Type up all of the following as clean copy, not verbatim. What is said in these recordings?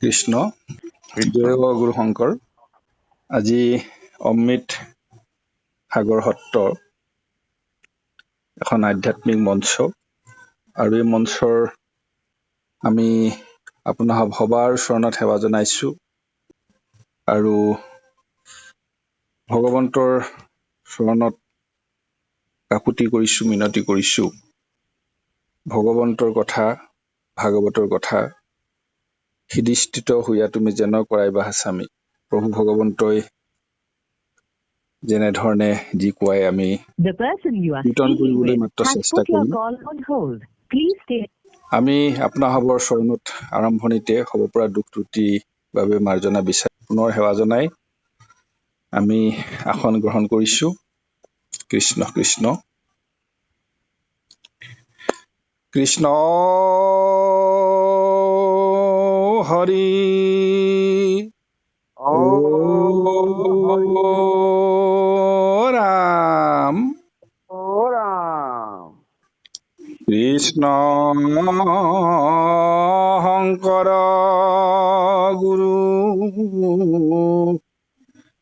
কৃষ্ণ জয় গুৰু শংকৰ। আজি অমৃত সাগৰ সত্ৰ এখন আধ্যাত্মিক মঞ্চ, আৰু এই মঞ্চৰ আমি আপোনাৰ সবাৰ চৰণত সেৱা জনাইছো আৰু ভগৱন্তৰ চৰণত কাকুতি কৰিছো, মিনতি কৰিছো। ভগৱন্তৰ কথা, ভাগৱতৰ কথা হৃদিস্থিত হোৱা তুমি যেন কৰাইবা হাচামি। প্ৰভু ভগৱন্তই যেনেধৰণে যি কোৱাই আমি কীৰ্তন কৰিবলৈ মাত্ৰ চেষ্টা কৰিম। আমি আপোনাৰ সবৰ চৰণত আৰম্ভণিতে হ'ব পৰা দুখ ত্ৰুটি বাবে মাৰ্জনা বিচাৰি পুনৰ সেৱা জনাই আমি আসন গ্ৰহণ কৰিছো। কৃষ্ণ কৃষ্ণ কৃষ্ণ হৰি ও ৰাম কৃষ্ণ শংকৰ গুৰু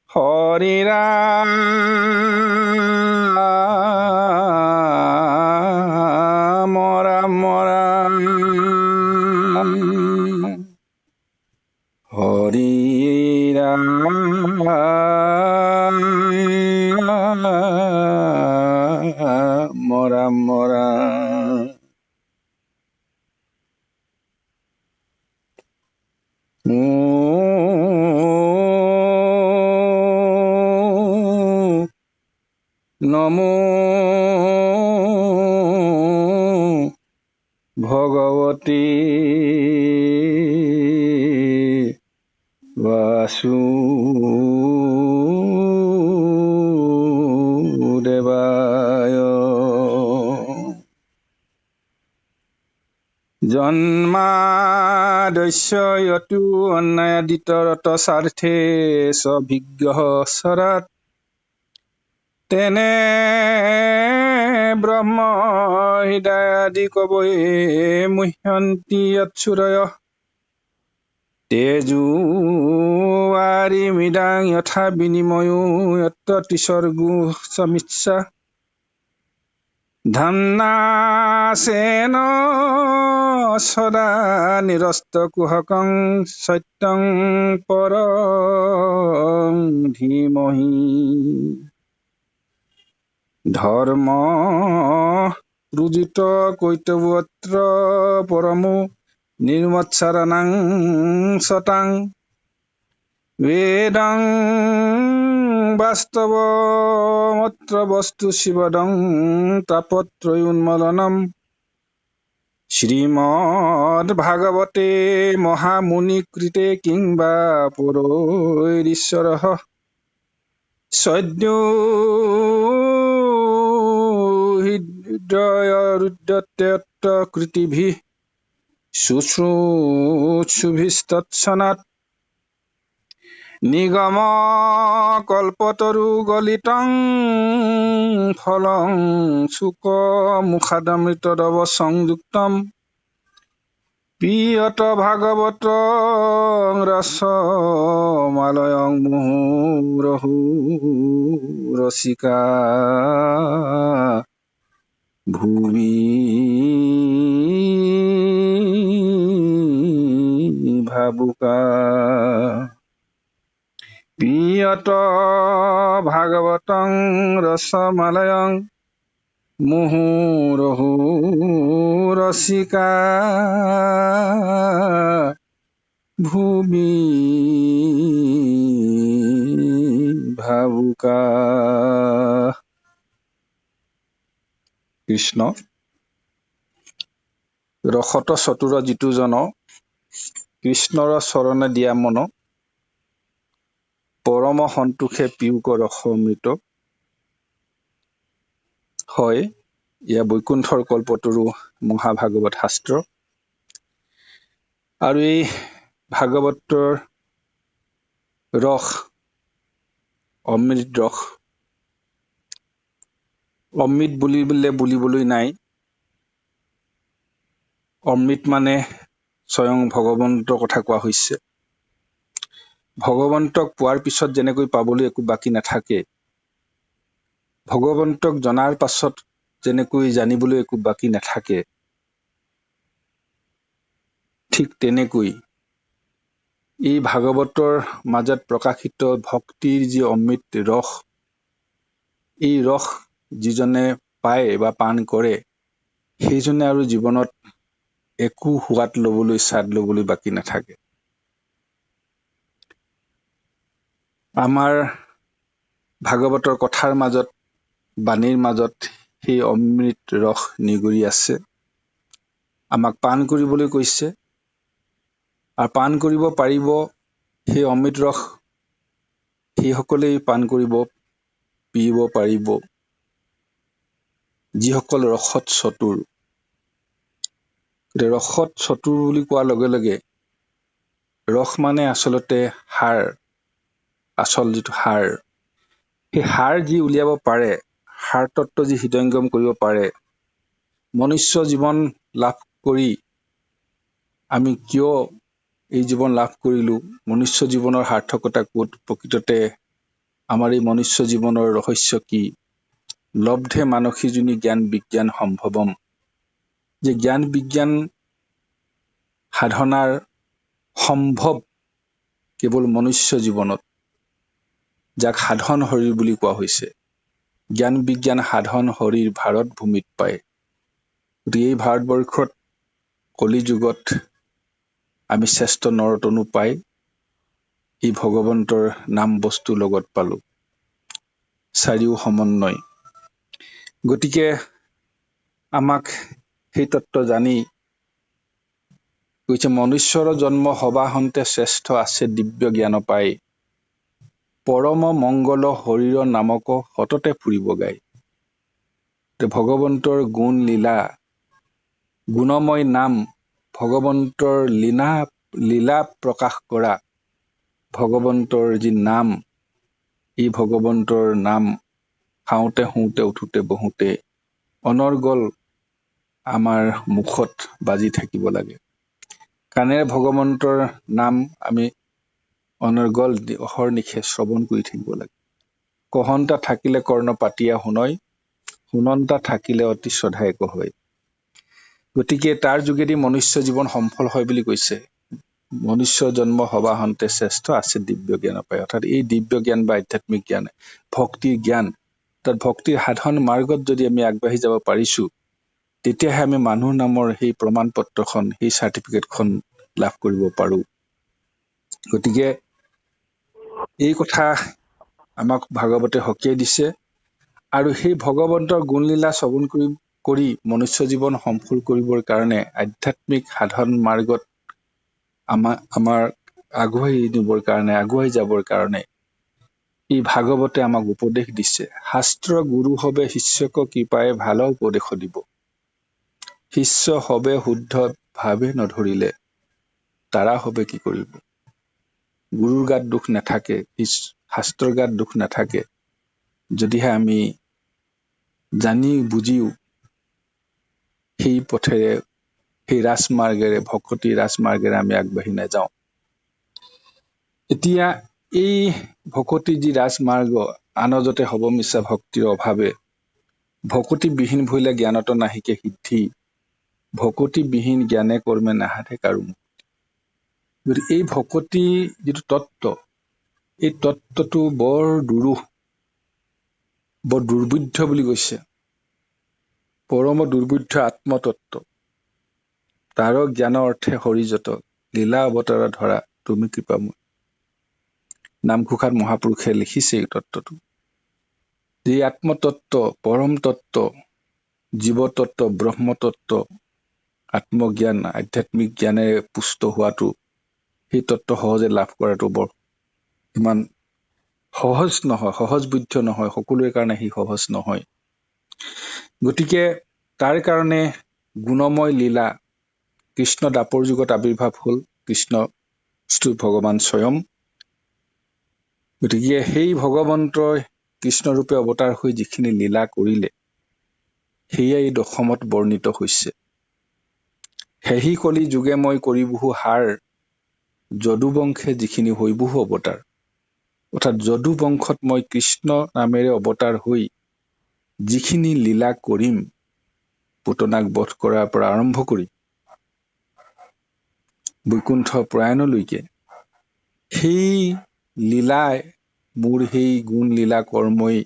হৰি ৰাম ৰাম ৰাম হৰি ৰাম ৰাম ৰাম। নমো ভগৱতী বাসুদেৱায়। জন্মাদস্য য়তু অন্যাদিতৰত স্বাৰ্থে স্বভিগ্ৰহ স্বৰাট তেনে ব্ৰহ্ম হৃদয়াদি কবয়ে মুহ্যন্তি যৎসূৰয় তেজুৱাৰি মৃদাং যথা বিনিময়ো যত্ৰ তিসৰ্গো সমিচ্ছা ধান্নাসেন সদা নিৰস্ত কুহকং সত্যং পৰং ধীমহি। ধৰ্ম ৰুজিত কৈতৱত্ৰ পৰমো নিৰ্মৎসাৰণাং সতাং বেদং বাস্তৱমত্ৰ বস্তু শিৱদং তাপত্ৰয়োন্মলনম। শ্ৰীমদ্ ভাগৱতে মহামুনিকৃতে কিংবা পুৰৈৰীশ্বৰঃ সদ্যো হৃদয়ৰুদ্ধত্যক্ত কৃতিভিঃ শুশ্রূষুভিস্তৎসনাৎ নিগম কল্পতরু গলিতং ফলং শুক মুখাদমৃতদব সংযুক্তম পিয়ত ভাগবত রসমালয়ং মুহুরহু রসিকা ভুবি ভাবুকা। পিয়ত ভাগবতং রসমালয়ং মুহুরহু রসিকা ভুবি ভাবুকা। কৃষ্ণ ৰসত চতুৰ যিটো জন কৃষ্ণৰ চৰণে দিয়া মন পৰম সন্তোষে পিউক ৰস অমৃত। হয়, এয়া বৈকুণ্ঠৰ কল্পতৰু মহাভাগৱত শাস্ত্ৰ, আৰু এই ভাগৱতৰ ৰস অমৃত ৰস। অমৃত বুলিবলৈ নাই। অমৃত মানে স্বয়ং ভগৱন্তৰ কথা কোৱা হৈছে। ভগৱন্তক পোৱাৰ পিছত যেনেকৈ পাবলৈ একো বাকী নাথাকে, ভগৱন্তক জনাৰ পাছত যেনেকৈ জানিবলৈ একো বাকী নাথাকে, ঠিক তেনেকৈ এই ভাগৱতৰ মাজত প্ৰকাশিত ভক্তিৰ যি অমৃত ৰস, এই ৰস যিজনে পায় বা পান কৰে, সেইজনে আৰু জীৱনত একো সোৱাদ ল'বলৈ, স্বাদ ল'বলৈ বাকী নাথাকে। আমাৰ ভাগৱতৰ কথাৰ মাজত, বাণীৰ মাজত সেই অমৃত ৰস নিগৰি আছে। আমাক পান কৰিবলৈ কৈছে, আৰু পান কৰিব পাৰিব সেই অমৃত ৰস সেইসকলেই পান কৰিব, পিব পাৰিব যিসকল ৰসত চতুৰ। ৰসত চতুৰ বুলি কোৱাৰ লগে লগে ৰস মানে আচলতে সাৰ, আচল যিটো সাৰ, সেই সাৰ যি উলিয়াব পাৰে, সাৰ তত্ত্ব যি হৃদয়ংগম কৰিব পাৰে, মনুষ্য জীৱন লাভ কৰি আমি কিয় এই জীৱন লাভ কৰিলো, মনুষ্য জীৱনৰ সাৰ্থকতা ক'ত, প্ৰকৃততে আমাৰ এই মনুষ্য জীৱনৰ ৰহস্য কি, লব্ধে মানসী যোনি জ্ঞান বিজ্ঞান সম্ভৱম, যে জ্ঞান বিজ্ঞান সাধনাৰ সম্ভৱ কেৱল মনুষ্য জীৱনত, যাক সাধন শৰীৰ বুলি কোৱা হৈছে। জ্ঞান বিজ্ঞান সাধন শৰীৰ ভাৰত ভূমিত পায়। গতিকে এই ভাৰতবৰ্ষত কলি যুগত আমি শ্ৰেষ্ঠ নৰতনু পাই এই ভগৱন্তৰ নাম বস্তু লগত পালো, চাৰিও সমন্বয়। গতিকে আমাক সেই তত্ত্ব জানি কৈছে, মনুষ্যৰ জন্ম সবাহন্তে শ্ৰেষ্ঠ আছে দিব্য জ্ঞান পাই, পৰম মংগল শৰীৰ নামক সততে ফুৰিব গাই। ভগৱন্তৰ গুণ লীলা, গুণময় নাম, ভগৱন্তৰ লীলা প্ৰকাশ কৰা ভগৱন্তৰ যি নাম, এই ভগৱন্তৰ নাম খাওঁতে শুওঁতে উঠোতে বহোতে অনৰ্গল আমাৰ মুখত বাজি থাকিব লাগে। কাণেৰে ভগৱন্তৰ নাম আমি অনৰ্গল অহৰ্নিশে শ্ৰৱণ কৰি থাকিব লাগে। কহন্তা থাকিলে কৰ্ণ পাতিয়া শুনয়, শুনন্তা থাকিলে অতি শ্ৰদ্ধাই কহয়। গতিকে তাৰ যোগেদি মনুষ্য জীৱন সফল হয় বুলি কৈছে। মনুষ্য জন্ম সবাহন্তে শ্ৰেষ্ঠ আছে দিব্য জ্ঞান পায়। অৰ্থাৎ এই দিব্য জ্ঞান বা আধ্যাত্মিক জ্ঞান, ভক্তিৰ জ্ঞান, তাত ভক্তিৰ সাধন মাৰ্গত যদি আমি আগবাঢ়ি যাব পাৰিছো, তেতিয়াহে আমি মানুহ নামৰ সেই প্ৰমাণ পত্ৰখন, সেই চাৰ্টিফিকেটখন লাভ কৰিব পাৰো। গতিকে এই কথা আমাক ভাগৱতে সকীয়াই দিছে, আৰু সেই ভগৱন্তৰ গুণলীলা শ্ৰৱণ কৰি মনুষ্য জীৱন সফল কৰিবৰ কাৰণে, আধ্যাত্মিক সাধন মাৰ্গত আমাৰ আগুৱাই নিবৰ কাৰণে, আগুৱাই যাবৰ কাৰণে এই ভাগৱতে আমাক উপদেশ দিছে। শাস্ত্ৰ গুৰু হবে শিষ্যক কৃপায়ে ভাল উপদেশ দিব, শিষ্য হবে শুদ্ধ ভাৱে নধৰিলে, তাৰা হবে কি কৰিব। গুৰুৰ গাত দুখ নাথাকে, শাস্ত্ৰৰ গাত দুখ নাথাকে, যদিহে আমি জানি বুজিও সেই পথেৰে, সেই ৰাজমাৰ্গেৰে, ভকতি ৰাজমাৰ্গেৰে আমি আগবাঢ়ি নাযাওঁ। এতিয়া এই ভকতি যি ৰাজমাৰ্গ, আনজতে হব মিছা ভক্তিৰ অভাৱে, ভকতি বিহীন ভৈলে জ্ঞানত নাহিকে সিদ্ধি, ভকতি বিহীন জ্ঞানে কৰ্মে নাহাতে কাৰো মুক্তি। গতিকে এই ভকতি যিটো তত্ত্ব, এই তত্ত্বটো বৰ দুৰূহ, বৰ দুৰ্বোধ্য বুলি কৈছে। পৰম দুৰ্বোধ্য আত্মতত্ত্ব, তাৰ জ্ঞান অৰ্থে হৰিযত, লীলা অৱতাৰ ধৰা তুমি কৃপাময়। নামঘোষাত মহাপুৰুষে লিখিছে এই তত্ত্বটো। এই আত্মতত্ত্ব, পৰম তত্ত্ব, জীৱতত্ত্ব, ব্ৰহ্মতত্ত্ব, আত্মজ্ঞান, আধ্যাত্মিক জ্ঞানেৰে পুষ্ট হোৱাটো, সেই তত্ত্ব সহজে লাভ কৰাটো বৰ ইমান সহজ নহয়, সহজবোধ্য নহয়, সকলোৰে কাৰণে সি সহজ নহয়। গতিকে তাৰ কাৰণে গুণময় লীলা, কৃষ্ণ দাপৰ যুগত আৱিৰ্ভাৱ হল, কৃষ্ণ ভগৱান স্বয়ং। গতিকে সেই ভগৱন্তই কৃষ্ণৰূপে অৱতাৰ হৈ যিখিনি লীলা কৰিলে, সেয়াই এই দশমত বৰ্ণিত হৈছে। সেহি কলি যুগে মই কৰি বহু হাৰ, যদুবংশে যিখিনি হৈবুহ অৱতাৰ, অৰ্থাৎ যদু বংশত মই কৃষ্ণ নামেৰে অৱতাৰ হৈ যিখিনি লীলা কৰিম, পুতনাক বধ কৰাৰ পৰা আৰম্ভ কৰি বৈকুণ্ঠ প্ৰয়াণলৈকে, সেই লীলাই, মোৰ সেই গুণ লীলা কৰ্মই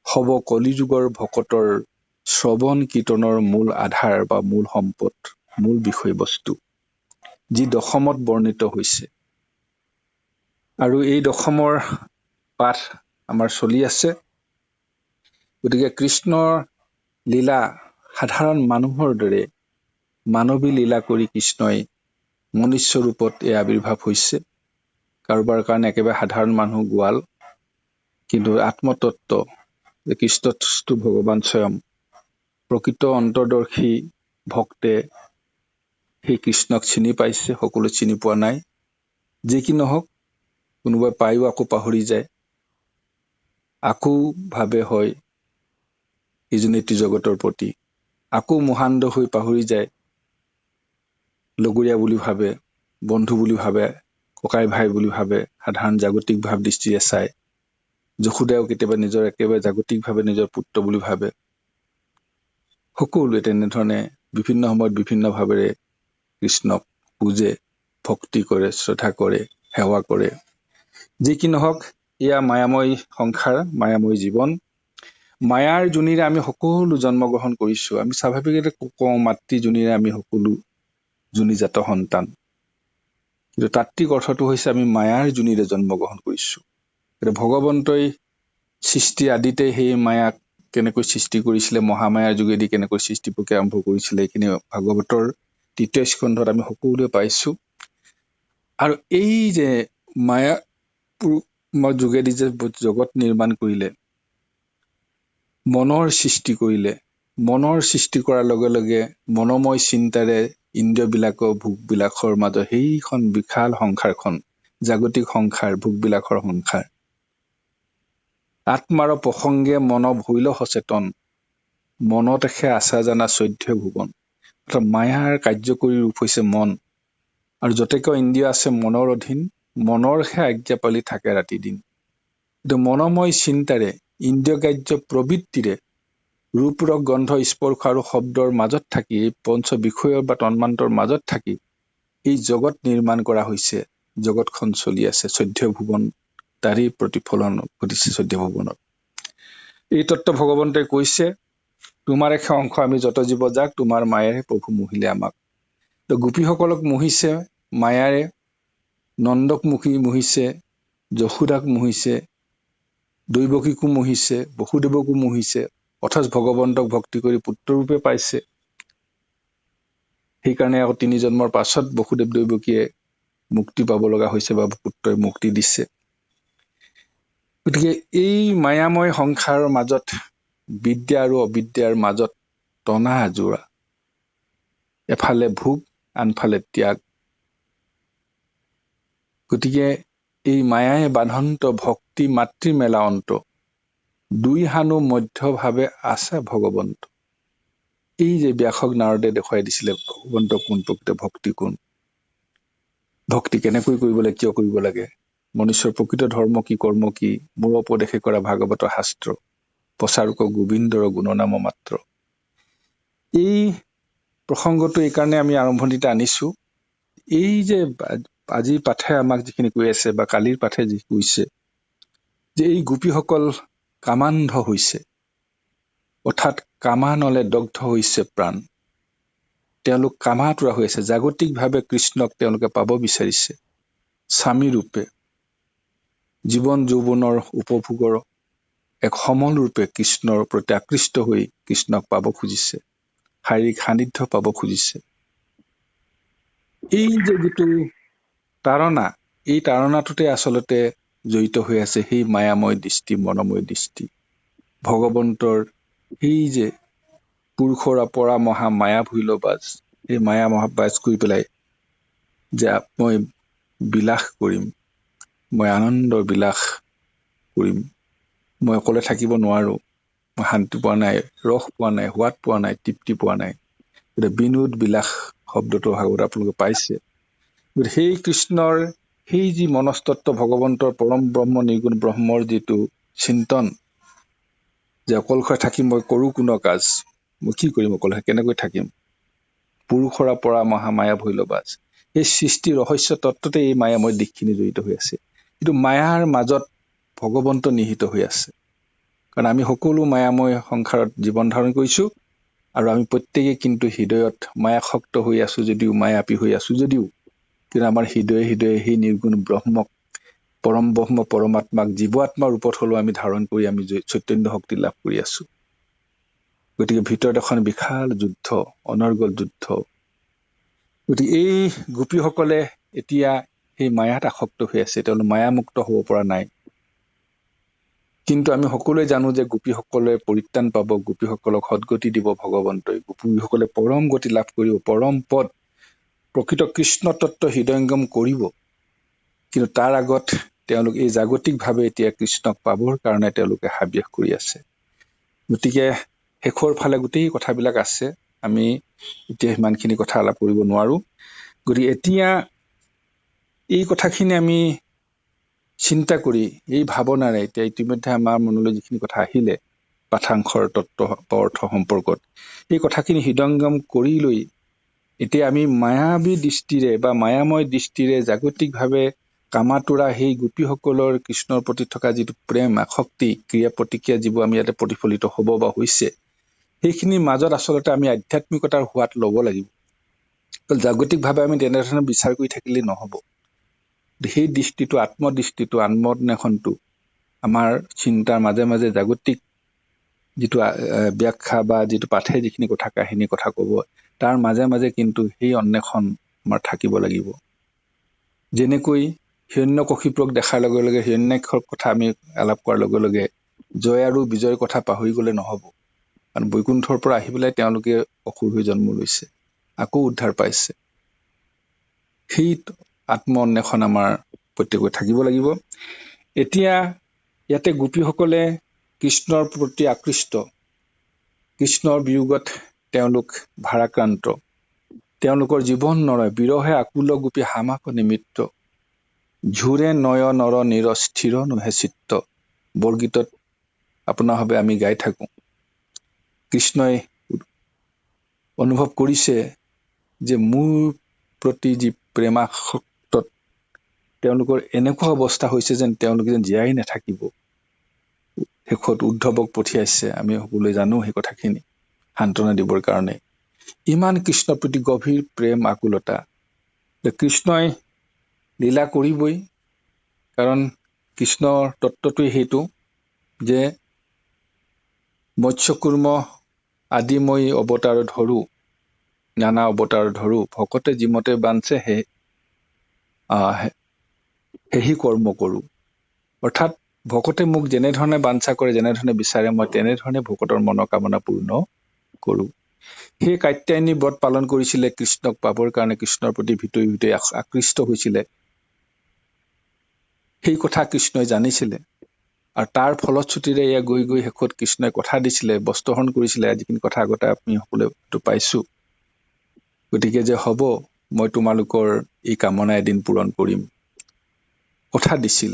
হব কলিযুগৰ ভকতৰ শ্ৰৱণ কীৰ্তনৰ মূল আধাৰ বা মূল সম্পদ, মূল বিষয়বস্তু, যি দশমত বৰ্ণিত হৈছে। আৰু এই দশমৰ পাঠ আমাৰ চলি আছে। গতিকে কৃষ্ণৰ লীলা সাধাৰণ মানুহৰ দৰে মানৱী লীলা কৰি কৃষ্ণই মনুষ্য ৰূপত এই আবিৰ্ভাৱ হৈছে। কাৰোবাৰ কাৰণে একেবাৰে সাধাৰণ মানুহ গোৱাল, কিন্তু আত্মতত্ত্ব যে কৃষ্ণটো ভগৱান স্বয়ং, প্ৰকৃত অন্তৰ্দৰ্শী ভক্তে সেই কৃষ্ণক চিনি পাইছে, সকলো চিনি পোৱা নাই। যি কি নহওক, কোনোবাই পায়ো আকৌ পাহৰি যায়, আকৌ ভাবে হয় ইজনী জগতৰ প্ৰতি, আকৌ মহান্ধ হৈ পাহৰি যায়, লগৰীয়া বুলি ভাবে, বন্ধু বুলি ভাবে, ককাই ভাই বুলি ভাবে, সাধাৰণ জাগতিক ভাৱ দৃষ্টিৰে চায়। যশোদাও কেতিয়াবা নিজৰ একেবাৰে জাগতিকভাৱে নিজৰ পুত্ৰ বুলি ভাবে। সকলোৱে তেনেধৰণে বিভিন্ন সময়ত বিভিন্ন ভাৱেৰে কৃষ্ণক পূজে, ভক্তি কৰে, শ্ৰদ্ধা কৰে, সেৱা কৰে। যি কি নহওক, এয়া মায়াময় সংসাৰ, মায়াময় জীৱন। মায়াৰ যোনিৰে আমি সকলো জন্মগ্ৰহণ কৰিছো। আমি স্বাভাৱিকতে কওঁ মাতৃ যোনিৰে আমি সকলো যোনিজাত সন্তান, কিন্তু তাত্ত্বিক অৰ্থটো হৈছে আমি মায়াৰ যোনিৰে জন্মগ্ৰহণ কৰিছো। ভগৱন্তই সৃষ্টি আদিতে সেই মায়াক কেনেকৈ সৃষ্টি কৰিছিলে, মহামায়াৰ যোগেদি কেনেকৈ সৃষ্টি প্ৰক্ৰিয়া আৰম্ভ কৰিছিলে, এইখিনি ভাগৱতৰ ৩য় স্কন্ধত আমি সকলোৱে পাইছো। আৰু এই যে মায়া যোগেদি যে জগত নিৰ্মাণ কৰিলে, মনৰ সৃষ্টি কৰিলে, মনৰ সৃষ্টি কৰাৰ লগে লগে মনময় চিন্তাৰে ইন্দ্ৰিয়বিলাকৰ ভোগবিলাসৰ মাজত সেইখন বিশাল সংসাৰখন, জাগতিক সংসাৰ, ভোগবিলাসৰ সংসাৰ, আত্মাৰ প্ৰসংগে মন ভৈল সচেতন, মনতহে আছা জানা 14 ভুৱন। অৰ্থাৎ মায়াৰ কাৰ্যকৰী ৰূপ হৈছে মন, আৰু যতেক ইন্দ্ৰিয় আছে মনৰ অধীন, মনৰহে আজ্ঞা পালি থাকে ৰাতি দিন। কিন্তু মনময় চিন্তাৰে, ইন্দ্ৰিয় কাৰ্য প্ৰবৃত্তিৰে, ৰূপ ৰস গন্ধ স্পৰ্শ আৰু শব্দৰ মাজত থাকি, এই পঞ্চ বিষয়ৰ বা তন্মান্তৰ মাজত থাকি এই জগত নিৰ্মাণ কৰা হৈছে। জগতখন চলি আছে 14 ভুৱন, তাৰেই প্ৰতিফলন ঘটিছে 14 ভুৱনত। এই তত্ত্ব ভগৱন্তই কৈছে, তোমাৰে অংশ আমি যত জীৱ যাক, তোমাৰ মায়েৰে প্ৰভু মোহিলে আমাক। তো গোপীসকলক মোহিছে মায়াৰে, নন্দক মোহিছে, যশোদাক মোহিছে, দৈৱকীকো মোহিছে, বসুদেৱকো মোহিছে, অথচ ভগৱন্তক ভক্তি কৰি পুত্ৰৰূপে পাইছে। সেইকাৰণে আকৌ 3 জন্মৰ পাছত বসুদেৱ দৈৱকীয়ে মুক্তি পাব লগা হৈছে, বা পুত্ৰই মুক্তি দিছে। গতিকে এই মায়াময় সংসাৰৰ মাজত, বিদ্যা আৰু অবিদ্যাৰ মাজত টনা আজোৰা, এফালে ভোগ, আনফালে ত্যাগ। গতিকে এই মায়াই বান্ধন্ত ভক্তি মাতৃ মেলা অন্ত, দুই হানু মধ্যভাৱে আছে ভগৱন্ত। এই যে ব্যাসক নাৰদে দেখুৱাই দিছিলে ভগৱন্ত কোন, প্ৰকৃত ভক্তি কোন, ভক্তি কেনেকৈ কৰিব লাগে, কিয় কৰিব লাগে, মনুষ্যৰ প্ৰকৃত ধৰ্ম কি, কৰ্ম কি, মোৰ উপদেশে কৰা ভাগৱত শাস্ত্ৰ, প্ৰচাৰক গোবিন্দৰ গুণনাম মাত্ৰ। এই প্ৰসংগটো এইকাৰণে আমি আৰম্ভণিতে আনিছো। এই যে আজিৰ পাঠে আমাক যিখিনি কৈ আছে, বা কালিৰ পাঠে যি কৈছে, যে এই গোপীসকল কামান্ধ হৈছে, অৰ্থাৎ কামানলে দগ্ধ হৈছে প্ৰাণ। তেওঁলোক কামাতুৰা হৈ আছে, জাগতিকভাৱে কৃষ্ণক তেওঁলোকে পাব বিচাৰিছে, স্বামী ৰূপে, জীৱন যৌৱনৰ উপভোগৰ এক সমল ৰূপে কৃষ্ণৰ প্ৰতি আকৃষ্ট হৈ কৃষ্ণক পাব খুজিছে, শাৰীৰিক সান্নিধ্য পাব খুজিছে। এই যে যিটো তাৰণা, এই তাৰণাটোতে আচলতে জড়িত হৈ আছে সেই মায়াময় দৃষ্টি, মনময় দৃষ্টি, ভগৱন্তৰ এই যে পুৰুষৰ পৰা মহা মায়া ভুইল বাজ, এই মায়া মহাবাজ কৰি পেলাই যে মই বিলাস কৰিম, মই আনন্দৰ বিলাস কৰিম, মই অকলে থাকিব নোৱাৰো, মই শান্তি পোৱা নাই, ৰস পোৱা নাই, সোৱাদ পোৱা নাই, তৃপ্তি পোৱা নাই। গতিকে বিনোদ বিলাস শব্দটো ভাগৱত আপোনালোকে পাইছে। সেই কৃষ্ণৰ সেই যি মনস্তত্ব ভগৱন্তৰ পৰম ব্ৰহ্ম নিৰ্গুণ ব্ৰহ্মৰ যিটো চিন্তন যে অকলশৰে থাকি মই কৰোঁ কোনো কাজ, মই কি কৰিম অকলশৰে, কেনেকৈ থাকিম, পুৰুষৰা পৰা মহামায়া ভৈলবাজ, এই সৃষ্টি ৰহস্য তত্ত্বতে এই মায়াময় দিশখিনি জড়িত হৈ আছে। কিন্তু মায়াৰ মাজত ভগৱন্ত নিহিত হৈ আছে, কাৰণ আমি সকলো মায়াময় সংসাৰত জীৱন ধাৰণ কৰিছো, আৰু আমি প্ৰত্যেকে কিন্তু হৃদয়ত মায়াসক্ত হৈ আছো যদিও, মায়াপী হৈ আছো যদিও, কিন্তু আমাৰ হৃদয়ে হৃদয়ে সেই নিৰ্গুণ ব্ৰহ্মক, পৰম ব্ৰহ্ম পৰমাত্মাক জীৱাত্মাৰ ৰূপত হলেও আমি ধাৰণ কৰি আমি চৈতন্য শক্তি লাভ কৰি আছো। গতিকে ভিতৰত এখন বিশাল যুদ্ধ, অনৰ্গল যুদ্ধ। গতিকে এই গোপীসকলে এতিয়া সেই মায়াত আসক্ত হৈ আছে, তেওঁলোক মায়ামুক্ত হব পৰা নাই। কিন্তু আমি সকলোৱে জানো যে গোপীসকলে পৰিত্ৰাণ পাব, গোপীসকলক সদগতি দিব ভগৱন্তই, গোপীসকলে পৰম গতি লাভ কৰিব, পৰম পদ প্ৰকৃত কৃষ্ণ তত্ত্ব হৃদয়ংগম কৰিব। কিন্তু তাৰ আগত তেওঁলোক এই জাগতিকভাৱে এতিয়া কৃষ্ণক পাবৰ কাৰণে তেওঁলোকে হাবিয়াস কৰি আছে। গতিকে শেষৰ ফালে গোটেই কথাবিলাক আছে, আমি এতিয়া সিমানখিনি কথা আলাপ কৰিব নোৱাৰো। গতিকে এতিয়া এই কথাখিনি আমি চিন্তা কৰি, এই ভাৱনাৰে এতিয়া ইতিমধ্যে আমাৰ মনলৈ যিখিনি কথা আহিলে পাঠাংশৰ তত্ত্ব অৰ্থ সম্পৰ্কত, এই কথাখিনি হৃদয়ংগম কৰি লৈ এতিয়া আমি মায়াবী দৃষ্টিৰে বা মায়াময় দৃষ্টিৰে জাগতিকভাৱে কামাতুৰা সেই গোপীসকলৰ কৃষ্ণৰ প্ৰতি থকা যিটো প্ৰেম আসক্তি ক্ৰিয়া প্ৰতিক্ৰিয়া যিবোৰ আমি ইয়াতে প্ৰতিফলিত হব বা হৈছে, সেইখিনিৰ মাজত আচলতে আমি আধ্যাত্মিকতাৰ সোৱাদ লব লাগিব। জাগতিকভাৱে আমি তেনেধৰণে বিচাৰ কৰি থাকিলে নহব। সেই দৃষ্টিটো, আত্মদৃষ্টিটো, আত্মন্বেষণটো আমাৰ চিন্তাৰ মাজে মাজে জাগতিক যিটো ব্যাখ্যা বা যিটো পাঠে যিখিনি কথা কাহিনী কথা কব, তাৰ মাজে মাজে কিন্তু সেই অন্বেষণ আমাৰ থাকিব লাগিব। যেনেকৈ হিৰণ্যকশিপুৰক দেখাৰ লগে লগে হিৰণ্যাক্ষৰ কথা আমি আলাপ কৰাৰ লগে লগে জয় আৰু বিজয়ৰ কথা পাহৰি গলে নহব, কাৰণ বৈকুণ্ঠৰ পৰা আহি পেলাই তেওঁলোকে অসুৰ হৈ জন্ম লৈছে, আকৌ উদ্ধাৰ পাইছে। সেই আত্ম অন্বেষণ আমাৰ প্ৰত্যেকৰে থাকিব লাগিব। এতিয়া ইয়াতে গোপীসকলে কৃষ্ণৰ প্ৰতি আকৃষ্ট, কৃষ্ণৰ বিয়োগত তেওঁলোক ভাৰাক্ৰান্ত, তেওঁলোকৰ জীৱন নৰয়, বিৰহে আকুল গোপী হামাক নিমিত্ত, ঝুৰে নয় নৰ নিৰস্থিৰ নহে চিত্ত। বৰগীতত আপোনাৰভাৱে আমি গাই থাকো। কৃষ্ণই অনুভৱ কৰিছে যে মোৰ প্ৰতি যি প্ৰেমাসক্তত তেওঁলোকৰ এনেকুৱা অৱস্থা হৈছে যেন তেওঁলোকে যেন জীয়াই নাথাকিব। শেষত উদ্ধৱক পঠিয়াইছে, আমি সকলোৱে জানো সেই কথাখিনি সান্তনা দিবৰ কাৰণে। ইমান কৃষ্ণৰ প্ৰতি গভীৰ প্ৰেম আকুলতা, কৃষ্ণই লীলা কৰিবই, কাৰণ কৃষ্ণৰ তত্ত্বটোৱে সেইটো যে মৎস্যকুৰ্ম আদি মই অৱতাৰ ধৰো, নানা অৱতাৰ ধৰো, ভকতে যিমতে বাঞ্ছে সেহি কৰ্ম কৰো। অৰ্থাৎ ভকতে মোক যেনেধৰণে বাঞ্ছা কৰে, যেনেধৰণে বিচাৰে, মই তেনেধৰণে ভকতৰ মনৰ কামনা পূৰ্ণ কৰো। সেই কাত্যায়নী ব্ৰত পালন কৰিছিলে কৃষ্ণক পাবৰ কাৰণে, কৃষ্ণৰ প্ৰতি ভিতৰি ভিতৰি আকৃষ্ট হৈছিলে। সেই কথা কৃষ্ণই জানিছিলে, আৰু তাৰ ফলশ্ৰুতিৰে এয়া গৈ গৈ শেষত কৃষ্ণই কথা দিছিলে, বস্ত্ৰহৰণ কৰিছিলে। যিখিনি কথা আগতে আমি সকলোৱে পাইছো। গতিকে যে হব, মই তোমালোকৰ এই কামনা এদিন পূৰণ কৰিম, কথা দিছিল।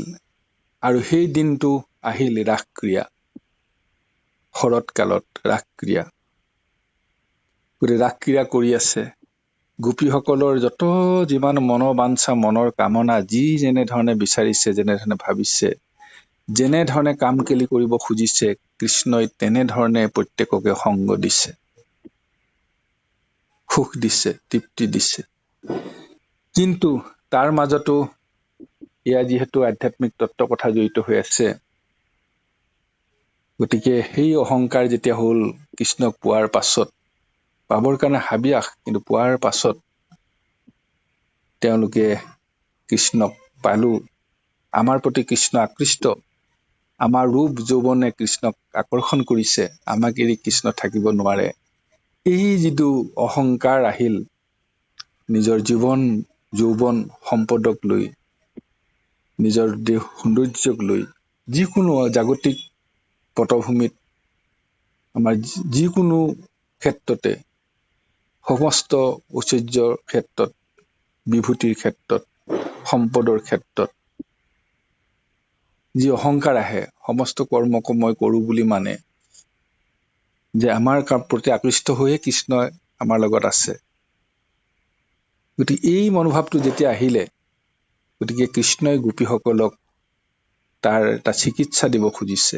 আৰু সেই দিনটো আহিল ৰাসক্ৰিয়া, শৰৎকালত ৰাসক্ৰিয়া। গতিকে ৰাসক্ৰিয়া কৰি আছে গোপীসকলৰ যত যিমান মনৰ বাঞ্ছা, মনৰ কামনা, যি যেনেধৰণে বিচাৰিছে, যেনেধৰণে ভাবিছে, যেনেধৰণে কাম কেলি কৰিব খুজিছে, কৃষ্ণই তেনেধৰণে প্ৰত্যেককে সংগ দিছে, সুখ দিছে, তৃপ্তি দিছে। কিন্তু তাৰ মাজতো এয়া যিহেতু আধ্যাত্মিক তত্ত্ব কথা জড়িত হৈ আছে, গতিকে সেই অহংকাৰ যেতিয়া হল কৃষ্ণক পোৱাৰ পাছত, পাবৰ কাৰণে হাবিয়াস, কিন্তু পোৱাৰ পাছত তেওঁলোকে কৃষ্ণক পালো, আমাৰ প্ৰতি কৃষ্ণ আকৃষ্ট, আমাৰ ৰূপ যৌৱনে কৃষ্ণক আকৰ্ষণ কৰিছে, আমাক এৰি কৃষ্ণ থাকিব নোৱাৰে। এই যিটো অহংকাৰ আহিল, নিজৰ জীৱন যৌৱন সম্পদক লৈ, নিজৰ দেহ সৌন্দৰ্যক লৈ, যিকোনো জাগতিক পটভূমিত আমাৰ যিকোনো ক্ষেত্ৰতে, সমস্ত ঐশ্বৰ্যৰ ক্ষেত্ৰত বিভূতিৰ ক্ষেত্ৰত, সম্পদৰ ক্ষেত্ৰত যি অহংকাৰ আহে, সমস্ত কৰ্মক মই কৰোঁ বুলি মানে, যে আমাৰ প্ৰতি আকৃষ্ট হৈয়ে কৃষ্ণই আমাৰ লগত আছে। গতিকে এই মনোভাৱটো যেতিয়া আহিলে, গতিকে কৃষ্ণই গোপীসকলক তাৰ এটা চিকিৎসা দিব খুজিছে,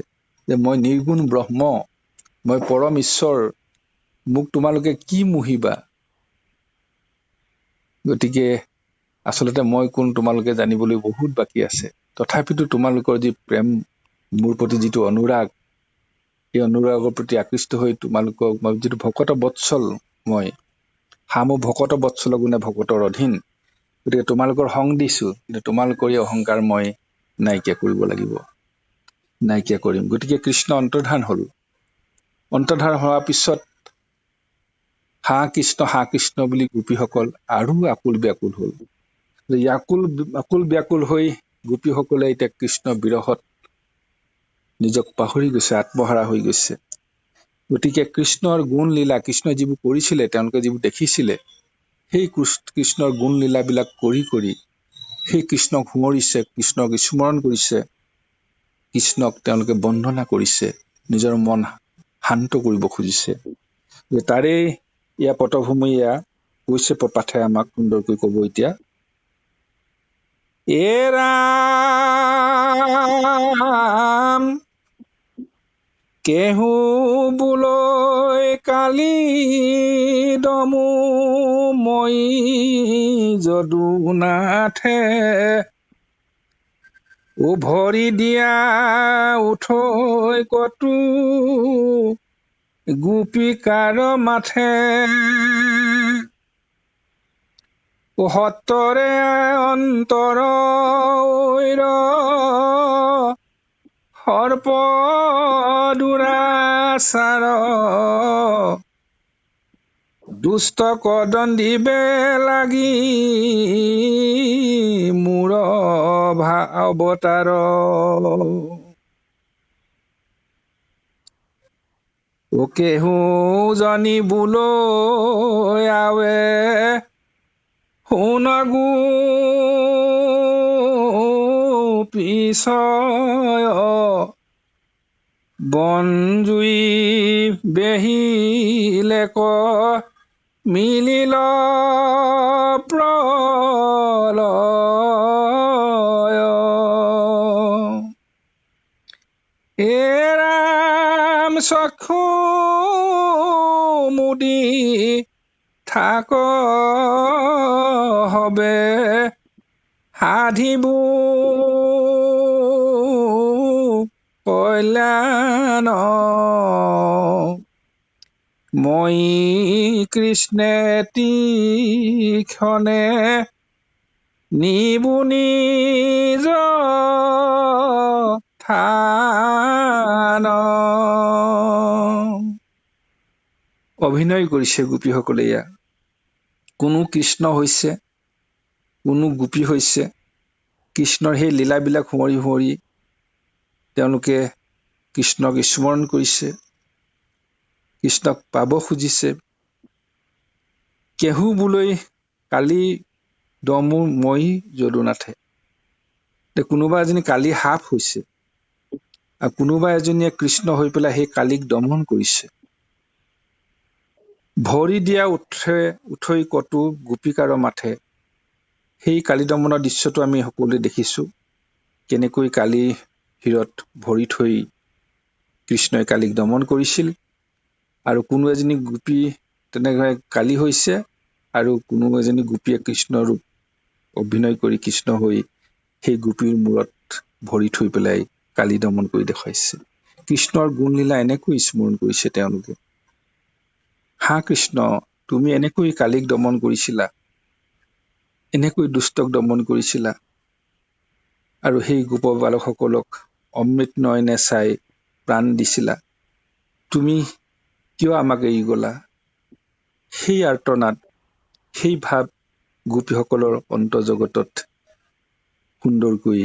যে মই নিৰ্গুণ ব্ৰহ্ম, মই পৰম ঈশ্বৰ, মোক তোমালোকে কি মোহিবা? গতিকে আচলতে মই কোন তোমালোকে জানিবলৈ বহুত বাকী আছে। তথাপিতো তোমালোকৰ যি প্ৰেম, মোৰ প্ৰতি যিটো অনুৰাগ, এই অনুৰাগৰ প্ৰতি আকৃষ্ট হৈ তোমালোকক মই যিটো ভকত বৎসল, মই হামো ভকত বৎসল গুণে ভকতৰ অধীন, গতিকে তোমালোকৰ সং দিছো, কিন্তু তোমালোকৰ এই অহংকাৰ মই নাইকিয়া কৰিব লাগিব, নাইকিয়া কৰিম। গতিকে কৃষ্ণ অন্তৰ্ধান হল। অন্তৰ্ধান হোৱাৰ পিছত হা কৃষ্ণ বুলি গোপীসকল আৰু আকুল ব্যাকুল হল। আকুল ব্যাকুল হৈ গোপীসকলে এতিয়া কৃষ্ণ বিৰহত নিজক পাহৰি গৈছে, আত্মহাৰা হৈ গৈছে। গতিকে কৃষ্ণৰ গুণ লীলা, কৃষ্ণই যিবোৰ কৰিছিলে, তেওঁলোকে যিবোৰ দেখিছিলে, সেই কৃষ্ণৰ গুণ লীলাবিলাক কৰি কৰি সেই কৃষ্ণক সুঁৱৰিছে, কৃষ্ণক স্মৰণ কৰিছে, কৃষ্ণক তেওঁলোকে বন্দনা কৰিছে, নিজৰ মন শান্ত কৰিব খুজিছে। তাৰে ইয়া পটভূমি ইয়া কৈছে পাঠে আমাক সুন্দৰকৈ কব এতিয়া। এ ৰাম কেহু বোলৈ কালি দমু মই যদুনাথে, উভৰি দিয়া উঠৈ কতো গোপিকাৰ মাথে, সত্তৰে অন্তৰ সৰ্প দুৰাচাৰ, দুষ্ট কদন্দিবে লাগি মূৰ অৱতাৰ, ও কেহু জানিবলৈ আৱে শুন গোপীছয়, বনজুই বেহিলে ক মিলিল প্ৰলয়, এ ৰাম চক্ষু মুদি থাক হবে সাধিবু কল্যাণ, মই কৃষ্ণে তীক্ষণে নিবু নিজ থান। অভিনয় কৰিছে গোপীসকলে। ইয়া কোনো কৃষ্ণ হৈছে, কোনো গোপী হৈছে, কৃষ্ণৰ সেই লীলাবিলাক সুঁৱৰি সুঁৱৰি তেওঁলোকে কৃষ্ণক স্মৰণ কৰিছে, কৃষ্ণক পাব খুজিছে। কেহু বোলৈ কালি দমু মই যদুনাথে, কোনোবা এজনী কালি সাপ হৈছে আৰু কোনোবা এজনীয়ে কৃষ্ণ হৈ পেলাই সেই কালিক দমন কৰিছে। ভৰি দিয়া উঠৈ কতো গোপিকাৰ মাথে, সেই কালি দমনৰ দৃশ্যটো আমি সকলোৱে দেখিছো, কেনেকৈ কালি শিৰত ভৰি থৈ কৃষ্ণই কালিক দমন কৰিছিল। আৰু কোনো এজনী গোপী তেনেকৈ কালি হৈছে, আৰু কোনো এজনী গোপীয়ে কৃষ্ণ ৰূপ অভিনয় কৰি কৃষ্ণ হৈ সেই গোপীৰ মূৰত ভৰি থৈ পেলাই কালি দমন কৰি দেখুৱাইছে। কৃষ্ণৰ গুণলীলা এনেকৈ স্মৰণ কৰিছে তেওঁলোকে। হা কৃষ্ণ, তুমি এনেকৈ কালিক দমন কৰিছিলা, এনেকৈ দুষ্টক দমন কৰিছিলা, আৰু সেই গোপ বালকসকলক অমৃত নয়নে চাই প্ৰাণ দিছিলা, তুমি কিয় আমাক এৰি গলা? সেই আৰ্তনাদ, সেই ভাৱ গোপীসকলৰ অন্তৰ্জগতত সুন্দৰকৈ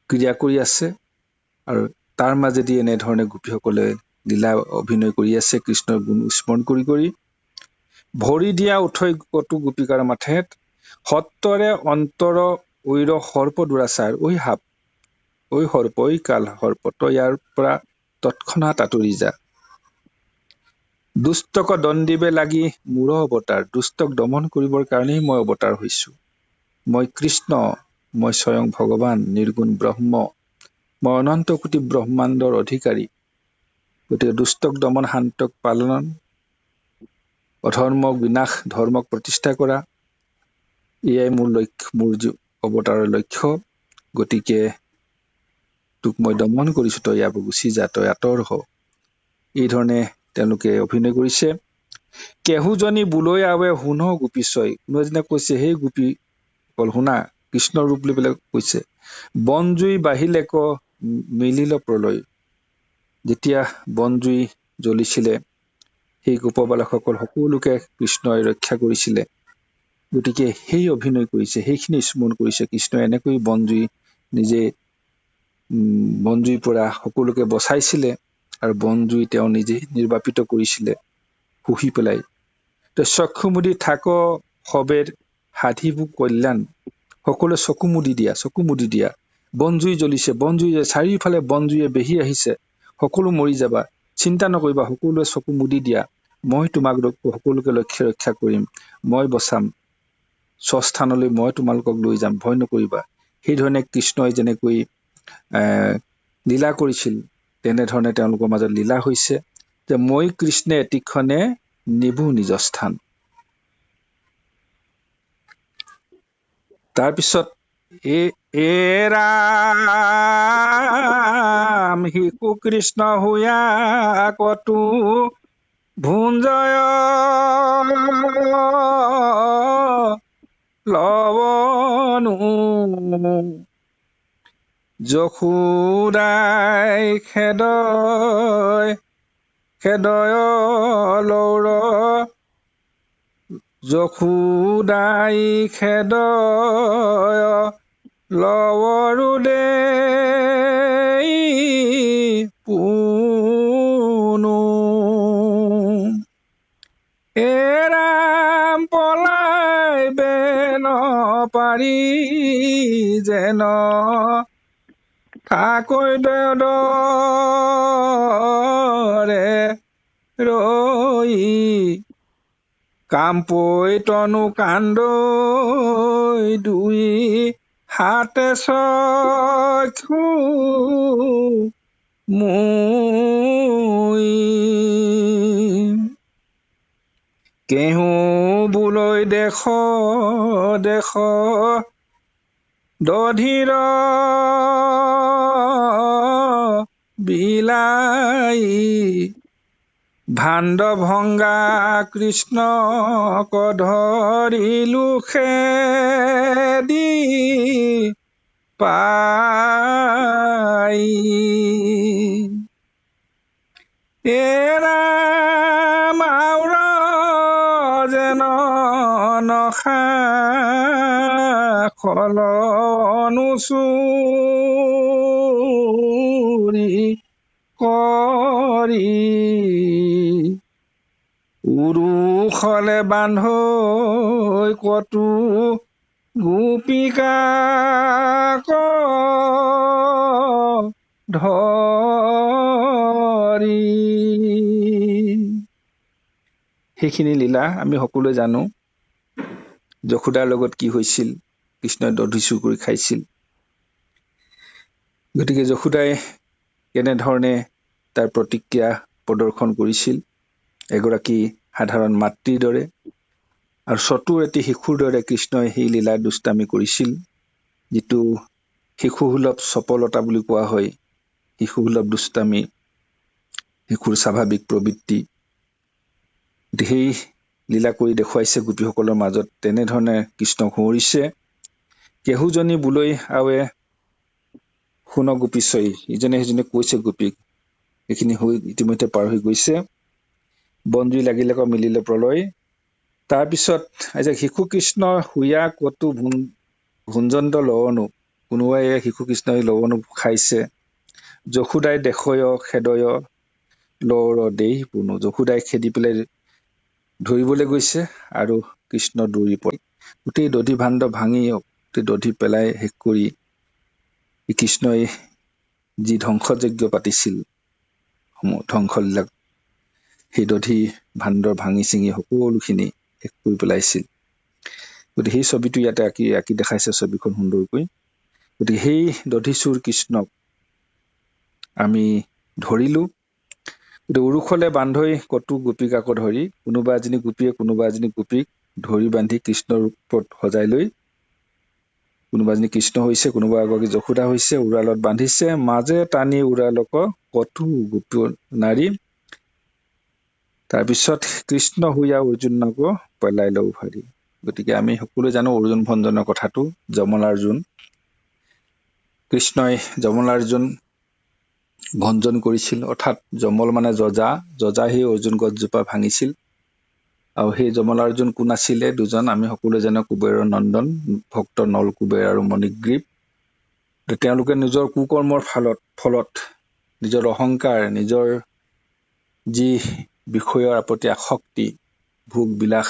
ক্ৰিয়া কৰি আছে। আৰু তাৰ মাজেদি এনেধৰণে গোপীসকলে লীলা অভিনয় কৰি আছে, কৃষ্ণৰ গুণ স্মৰণ কৰি কৰি। ভৰি দিয়া উঠৈ কতো গোপিকাৰ মাথে, সত্তৰে অন্তৰ ঐৰ সৰ্প দুৰাচাৰ, ঐ সাপ, ঐ সৰ্প, ঐ কাল সৰ্প, তই ইয়াৰ পৰা তৎক্ষণাত আঁতৰি যা। দুষ্টক দণ্ডিবে লাগি মোৰ অৱতাৰ, দুষ্টক দমন কৰিবৰ কাৰণেই মই অৱতাৰ হৈছো। মই কৃষ্ণ, মই স্বয়ং ভগৱান, নিৰ্গুণ ব্ৰহ্ম, মই অনন্ত কোটি ব্ৰহ্মাণ্ডৰ অধিকাৰী। গতিকে দুষ্টক দমন, শান্তক পালন, অধৰ্মক বিনাশ, ধৰ্মক প্ৰতিষ্ঠা কৰা, এয়াই মোৰ লক্ষ্য, মোৰ অৱতাৰৰ লক্ষ্য। গতিকে তোক মই দমন কৰিছো, তই ইয়াৰ পৰা গুচি যা, তই আঁতৰ হ। এই ধৰণে তেওঁলোকে অভিনয় কৰিছে। কেহুজনী বুলৈ আৱে শুন গোপীশ্বই, কোনো এজনে কৈছে, সেই গোপী অকল শুনা, কৃষ্ণৰ ৰূপ লৈ পেলাই কৈছে। বনজুই বাঢ়িলে ক মিলিল প্ৰলয়, যেতিয়া বনজুই জ্বলিছিলে সেই গোপবালকসকল সকলোকে কৃষ্ণই ৰক্ষা কৰিছিলে। গতিকে সেই অভিনয় কৰিছে, সেইখিনি স্মৰণ কৰিছে। কৃষ্ণই এনেকৈ বনজুই নিজে বনজুইৰ পৰা সকলোকে বচাইছিলে আৰু বনজুই তেওঁ নিজে নিৰ্বাপিত কৰিছিলে শুহি পেলাই। তো চক্ষুমুদি থাক সবেৰ সাধিবু কল্যাণ, সকলোৱে চকু মুদি দিয়া, চকু মুদি দিয়া। বনজুই জ্বলিছে, বনজুই চাৰিওফালে বনজুয়ে বেহি আহিছে, সকলো মৰি যাবা, চিন্তা নকৰিবা, সকলোৱে চকু মুদি দিয়া, মই তোমাক সকলোকে ৰক্ষা কৰিম, মই বচাম, স্বস্থানলৈ মই তোমালোকক লৈ যাম, ভয় নকৰিবা। সেইধৰণে কৃষ্ণই যেনেকৈ লীলা কৰিছিল, তেনেধৰণে তেওঁলোকৰ মাজত লীলা হৈছে যে মই কৃষ্ণে এতিক্ষণে নিভু নিজ স্থান। তাৰপিছত ৰাম শিশু কৃষ্ণ হুয়া কতো ভুঞ্জয় লৱনো, যশোদাই খেদয় লৌৰ, যশোদাই খেদয় লৱৰো দেই পুনু। ৰাম পলাইবে নপাৰি যেন, ঠাকৈ দৰে ৰৈ, কামপৈ তনু কান্দৈ দুই হাতে চক্ষু মুই, কেহু বুলৈ দেখ দধিৰ বিলাই, ভাণ্ড ভংগা কৃষ্ণক ধৰিলো খেদি পাই। ৰাম আউৰ যেন নখা খলনুচুৰি কৰি, উৰুখলে বান্ধৈ কতো গোপিকাক ধৰি। সেইখিনি লীলা আমি সকলোৱে জানো। যশোদাৰ লগত কি হৈছিল, কৃষ্ণই দধি চুৰ কৰি খাইছিল। গতিকে যশোদাই কেনেধৰণে তাৰ প্ৰতিক্ৰিয়া প্ৰদৰ্শন কৰিছিল, এগৰাকী সাধাৰণ মাতৃৰ দৰে আৰু চতুৰ এটি শিশুৰ দৰে কৃষ্ণই সেই লীলা দুষ্টামি কৰিছিল। যিটো শিশুসুলভ চপলতা বুলি কোৱা হয়, শিশুসুলভ দুষ্টামি, শিশুৰ স্বাভাৱিক প্ৰবৃত্তি, সেই লীলা কৰি দেখুৱাইছে গোপীসকলৰ মাজত। তেনেধৰণে কৃষ্ণক সুঁৱৰিছে। কেহুজনী বুলৈ আৱে শুন গোপীশ্বই, ইজনে সিজনে কৈছে গোপীক, এইখিনি হৈ ইতিমধ্যে পাৰ হৈ গৈছে। বনজুই লাগিলে ক মিলিলে প্ৰলয়। তাৰপিছত আজি শিশু কৃষ্ণ হুয়া কতো ভুঞ্জন্ত লৱনো, কোনোবাই শিশু কৃষ্ণই লৱনো খাইছে। যশোদাই দেখয় খেদয় লৌৰ দেই পুনু, যশোদাই খেদি পেলাই ধৰিবলৈ গৈছে আৰু কৃষ্ণ দৌৰি পৰে। গোটেই দধি ভাণ্ড ভাঙি গোটেই দধি পেলাই শেষ কৰি কৃষ্ণই যি ধ্বংসযজ্ঞ পাতিছিল ধ্বংসবিলাক সেই দধি ভাণ্ডৰ ভাঙি চিঙি সকলোখিনি শেষ কৰি পেলাইছিল। গতিকে সেই ছবিটো ইয়াতে আঁকি দেখাইছে ছবিখন সুন্দৰকৈ। গতিকে সেই দধিচুৰ কৃষ্ণক আমি ধৰিলো। গতিকে উৰুখলে বান্ধৈ কতো গোপীকাক ধৰি, কোনোবা এজনী গোপীয়ে কোনোবা এজনী গোপীক ধৰি বান্ধি কৃষ্ণৰ ৰূপত সজাই লৈ, কোনোবা এজনী কৃষ্ণ হৈছে, কোনোবা এগৰাকী যশোদা হৈছে, উৰালত বান্ধিছে, মাজে টানি উৰালক কতো গোপী নাৰী। তাৰপিছত কৃষ্ণ হৈয়া অৰ্জুনক পেলাই লওঁ ভাৰি। গতিকে আমি সকলোৱে জানো অৰ্জুন ভঞ্জনৰ কথাটো। যমলাৰ্জুন, কৃষ্ণই যমলাৰ্জুন ভঞ্জন কৰিছিল, অৰ্থাৎ যমল মানে যজা সেই অৰ্জুন গছজোপা ভাঙিছিল। আৰু সেই যমলাৰ্জুন কোন আছিলে? দুজন। আমি সকলোৱে জানো কুবেৰৰ নন্দন, ভক্ত নল কুবেৰ আৰু মণিগ্ৰীৱ। তেওঁলোকে নিজৰ কুকৰ্মৰ ফলত নিজৰ অহংকাৰ, নিজৰ যি বিষয়ৰ প্ৰতি আসক্তি, ভোগ বিলাস,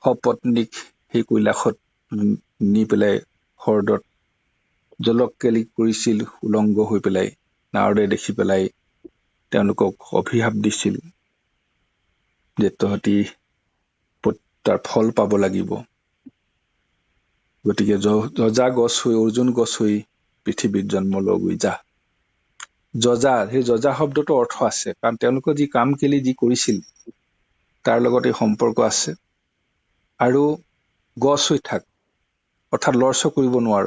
সপত্নীক সেই কৈলাসত নি পেলাই হ্ৰদত জলকেলি কৰিছিল উলংগ হৈ পেলাই। নাৰদে দেখি পেলাই তেওঁলোকক অভিশাপ দিছিল যে তহঁতি তাৰ ফল পাব লাগিব। গতিকে যজা গছ হৈ, অৰ্জুন গছ হৈ পৃথিৱীত জন্ম লগুই যা। যজা, সেই যজা শব্দটো অৰ্থ আছে, কাৰণ তেওঁলোকে যি কাম কেলি যি কৰিছিল তাৰ লগত এই সম্পৰ্ক আছে। আৰু গছ হৈ থাক, অৰ্থাৎ লৰচ কৰিব নোৱাৰ।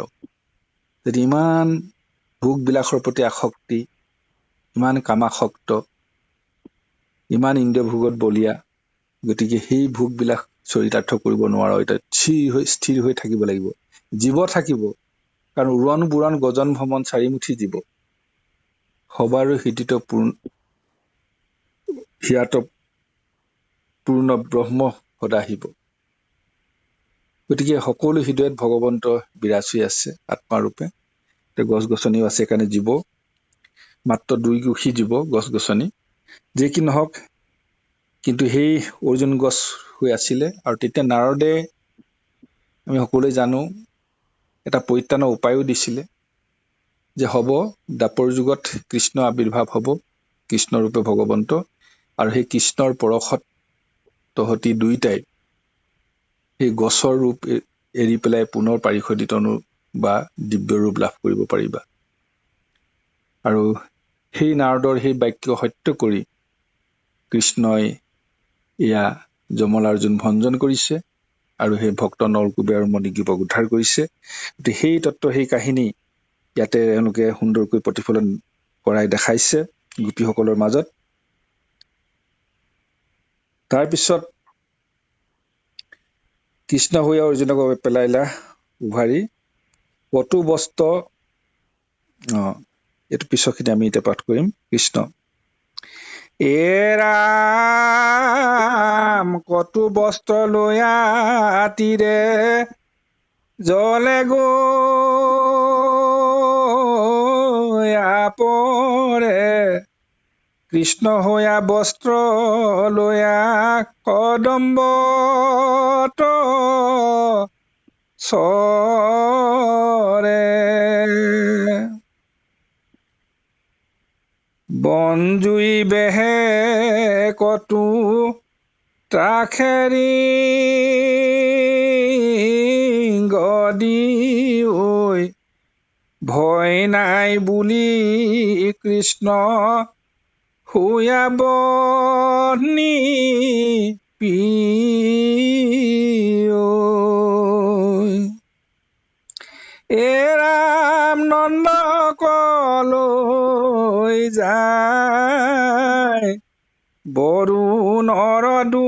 যদি ইমান ভোগ বিলাসৰ প্ৰতি আসক্তি, ইমান কামাসক্ত, ইমান ইন্দ্ৰিয় ভোগত বলীয়া, গতিকে সেই ভোগ বিলাক চৰিতাৰ্থ কৰিব নোৱাৰ। এতিয়া স্থিৰ হৈ থাকিব লাগিব। জীৱ থাকিব, কাৰণ উৰণ বুৰণ গজন ভ্ৰমণ চাৰিমুঠি জীৱ, সবাৰো হৃদিত হিয়াত পূৰ্ণ ব্ৰহ্ম সদাশিৱ। গতিকে সকলো হৃদয়ত ভগৱন্ত বিৰাজ হৈ আছে আত্মাৰূপে। গছ গছনিও আছে, সেইকাৰণে জীৱ মাত্ৰ দুই কোষী জীৱ গছ গছনি যি কি নহওক। কিন্তু সেই অৰ্জুন গছ হৈ আছিলে। আৰু তেতিয়া নাৰদে, আমি সকলোৱে জানো, এটা পৰিত্ৰাণৰ উপায়ো দিছিলে যে হ'ব দ্বাপৰ যুগত কৃষ্ণ আবিৰ্ভাৱ হ'ব, কৃষ্ণৰূপে ভগৱন্ত। আৰু সেই কৃষ্ণৰ পৰশত তহঁতি দুইটাই সেই গছৰ ৰূপ এৰি পেলাই পুনৰ পাৰিষদী তনু বা দিব্য ৰূপ লাভ কৰিব পাৰিবা। আৰু সেই নাৰদৰ সেই বাক্য সত্য কৰি কৃষ্ণই এয়া যমলাৰ্জুন ভঞ্জন কৰিছে আৰু সেই ভক্ত নলকুবে আৰু মণিগ্ৰীৱক উদ্ধাৰ কৰিছে। গতিকে সেই তত্ত্ব, সেই কাহিনী ইয়াতে তেওঁলোকে সুন্দৰকৈ প্ৰতিফলন কৰাই দেখাইছে গোপীসকলৰ মাজত। তাৰপিছত কৃষ্ণ হৈ অৰ্জুনক পেলাইলা উভাৰি, কটু বস্ত্ৰ, এইটো পিছৰখিনি আমি এতিয়া পাঠ কৰিম। কৃষ্ণ ৰাম কটু বস্ত্ৰ লৈয়া তীৰে জলে গয়া পৰে, কৃষ্ণ হৈয়া বস্ত্ৰ লৈয়া কদম্বত চৰে, বনজুই বেহে কটু ত্ৰাখেৰি গদি ঐ, ভয় নাই বুলি কৃষ্ণ হৈয়া বহ্নি পিঅ, এ ৰাম নন্দকলৈ যায়, বৰুণৰ দূতে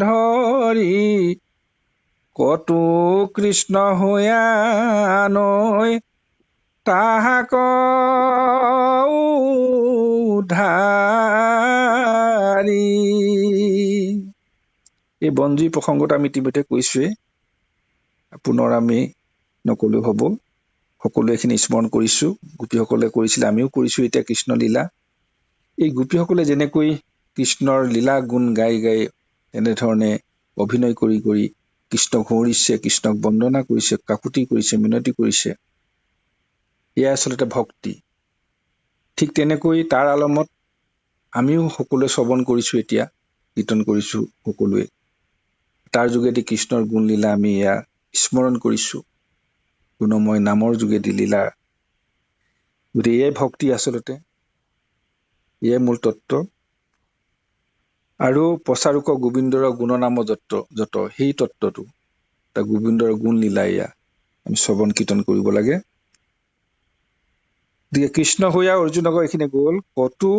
ধৰি, কটু কৃষ্ণ হৈয়া নৈ তাহাক উদ্ধাৰি। এই বনজুই প্ৰসংগত আমি ইতিমধ্যে কৈছোৱে, পুনৰ আমি নকলেও হ'ব। সকলোৱে এইখিনি স্মৰণ কৰিছো, গোপীসকলে কৰিছিলে, আমিও কৰিছো এতিয়া কৃষ্ণ লীলা। এই গোপীসকলে যেনেকৈ কৃষ্ণৰ লীলা গুণ গাই গাই এনেধৰণে অভিনয় কৰি কৰি কৃষ্ণক সুঁৱৰিছে, কৃষ্ণক বন্দনা কৰিছে, কাকুতি কৰিছে, মিনতি কৰিছে। এয়া আচলতে ভক্তি। ঠিক তেনেকৈ তাৰ আলমত আমিও সকলোৱে শ্ৰৱণ কৰিছো, এতিয়া কীৰ্তন কৰিছো সকলোৱে। তাৰ যোগেদি কৃষ্ণৰ গুণ লীলা আমি এয়া স্মৰণ কৰিছো, গুণময় নামৰ যোগেদি লীলা। গতিকে এয়াই ভক্তি আচলতে, এয়াই মূল তত্ত্ব। আৰু প্ৰচাৰক গোবিন্দৰ গুণনাম যত সেই তত্ত্বটো, তাৰ গোবিন্দৰ গুণ লীলা এয়া আমি শ্ৰৱণ কীৰ্তন কৰিব লাগে। গতিকে কৃষ্ণ হৈয়া অৰ্জুনক এইখিনি গ'ল। কতো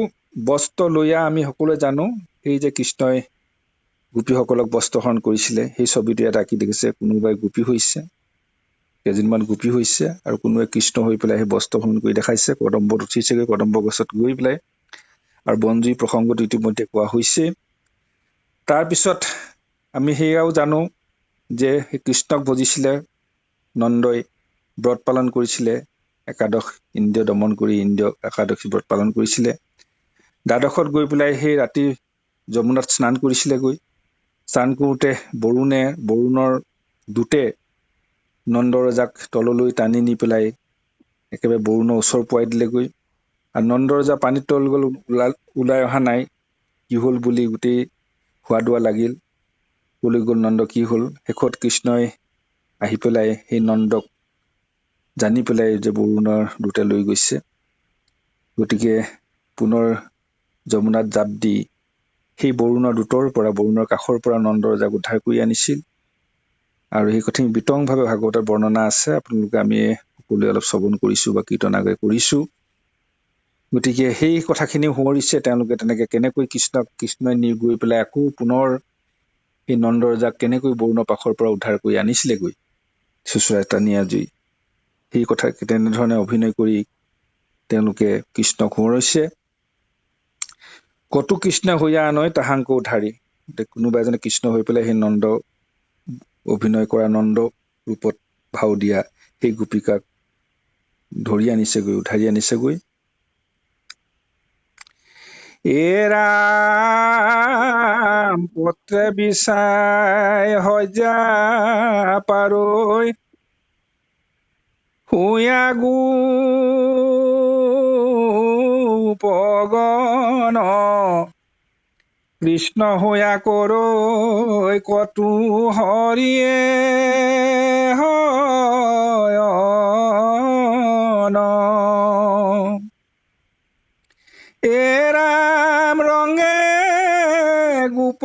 বস্ত্ৰ লৈয়া আমি সকলোৱে জানো, সেই যে কৃষ্ণই গোপীসকলক বস্ত্ৰহৰণ কৰিছিলে, সেই ছবিটো ইয়াত আঁকি দেখিছে। কোনোবাই গোপী হৈছে, কেইজনমান গোপী হৈছে, আৰু কোনোবাই কৃষ্ণ হৈ পেলাই সেই বস্ত্ৰহৰণ কৰি দেখাইছে। কদম্বত উঠিছেগৈ, কদম্ব গছত গৈ পেলাই, আৰু বনজুই প্ৰসংগটো ইতিমধ্যে কোৱা হৈছে। তাৰপিছত আমি সেয়াও জানো যে সেই কৃষ্ণক ভজিছিলে নন্দই, ব্ৰত পালন কৰিছিলে, একাদশ ইন্দ্ৰিয় দমন কৰি ইন্দ্ৰিয় একাদশী ব্ৰত পালন কৰিছিলে। দ্বাদশত গৈ পেলাই সেই ৰাতি যমুনাত স্নান কৰিছিলে। গৈ স্নান কৰোঁতে বৰুণৰ দূতে নন্দৰজাক তললৈ টানি নি পেলাই একেবাৰে বৰুণৰ ওচৰ পোৱাই দিলেগৈ। আৰু নন্দৰজা পানীত তল গ'ল, ওলাই অহা নাই, কি হ'ল বুলি গোটেই খোৱা দোৱা লাগিল। কলৈ গ'ল নন্দ, কি হ'ল? শেষত কৃষ্ণই আহি পেলাই সেই নন্দক জানি পেলাই যে বৰুণৰ দূতে লৈ গৈছে, গতিকে পুনৰ যমুনাত জাপ দি সেই বৰুণৰ দূতৰ পৰা, বৰুণৰ কাষৰ পৰা নন্দৰজাক উদ্ধাৰ কৰি আনিছিল। আৰু সেই কথা বিতংভাৱে ভাগৱতৰ বৰ্ণনা আছে, আপোনালোকে আমি সকলোৱে অলপ শ্ৰৱণ কৰিছো বা কীৰ্তন আগে কৰিছো। গতিকে সেই কথাখিনি সোঁৱৰিছে তেওঁলোকে, তেনেকে কেনেকৈ কৃষ্ণই নি গৈ পেলাই আকৌ পুনৰ সেই নন্দৰজাক কেনেকৈ বৰুণৰ পাখৰ পৰা উদ্ধাৰ কৰি আনিছিলেগৈ চুচুৰাই টানি আজুৰি, সেই কথা তেনেধৰণে অভিনয় কৰি তেওঁলোকে কৃষ্ণক সোঁৱৰিছে। কতো কৃষ্ণ হৈয়া আনয় তাহাংক উদ্ধাৰি, কোনোবা এজনে কৃষ্ণ হৈ পেলাই সেই নন্দ অভিনয় কৰা, নন্দ ৰূপত ভাও দিয়া সেই গোপিকাক ধৰি আনিছেগৈ, উদ্ধাৰি আনিছেগৈ। এৰাম পত্ৰে বিচাই সজ্জা পাৰৈ, শুয়া গোপগণ কৃষ্ণ হৈয়া কৰৈ, কতো হৰিয়ে হয়ন। এৰাম ৰঙে গোপ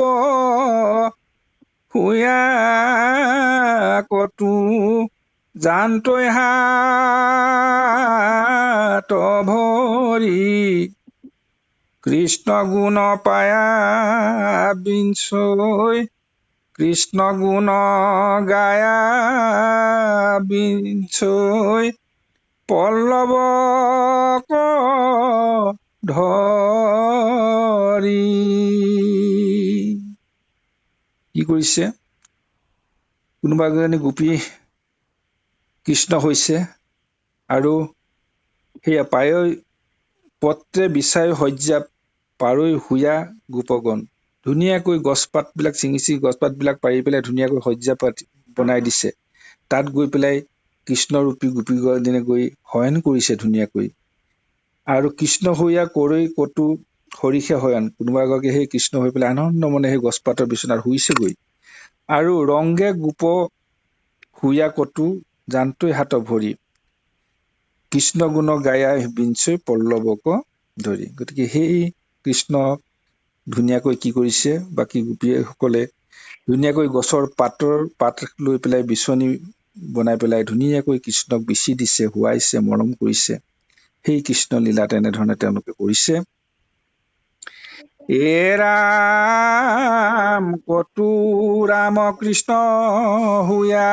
শুয়া কতো, জানতৈ হাত ভৰি, কৃষ্ণ গুণ পায়া বিঞ্চৈ, কৃষ্ণ গুণ গায়া বিঞ্চৈ, পল্লৱক ধৰি। কি কৰিছে? কোনোবা এজনী গোপী কৃষ্ণ হৈছে, আৰু সেয়া পায়ৈ পত্ৰে বিচাই সজ্জা পাৰৈ শুয়া গোপগণ, ধুনীয়াকৈ গছপাতবিলাক ছিঙি গছপাতবিলাক পাৰি পেলাই ধুনীয়াকৈ সজ্জা বনাই দিছে। তাত গৈ পেলাই কৃষ্ণৰূপী গোপীগৰাকীয়ে গৈ শয়ন কৰিছে ধুনীয়াকৈ। আৰু কৃষ্ণ হৈয়া কৰৈ কতো হৰিষে শয়ন, কোনোবা এগৰাকী সেই কৃষ্ণ হৈ পেলাই আনন্দ মনে সেই গছপাতৰ বিচনাত শুইছেগৈ। আৰু ৰংগে গোপ শুয়া কতো, জানতৈ হাত ভৰি, কৃষ্ণ গুণ গায়া বিঞ্চৈ, পল্লৱক ধৰি। গতিকে সেই কৃষ্ণ ধুনীয়াকৈ কি কৰিছে, বাকী গোপীসকলে ধুনীয়াকৈ গছৰ পাত লৈ পেলাই বিচনী বনাই পেলাই ধুনীয়াকৈ কৃষ্ণক বিচি দিছে, শুৱাইছে, মৰম কৰিছে। সেই কৃষ্ণ লীলা তেনেধৰণে তেওঁলোকে কৰিছে। এৰাম কতো ৰাম কৃষ্ণ শুয়া,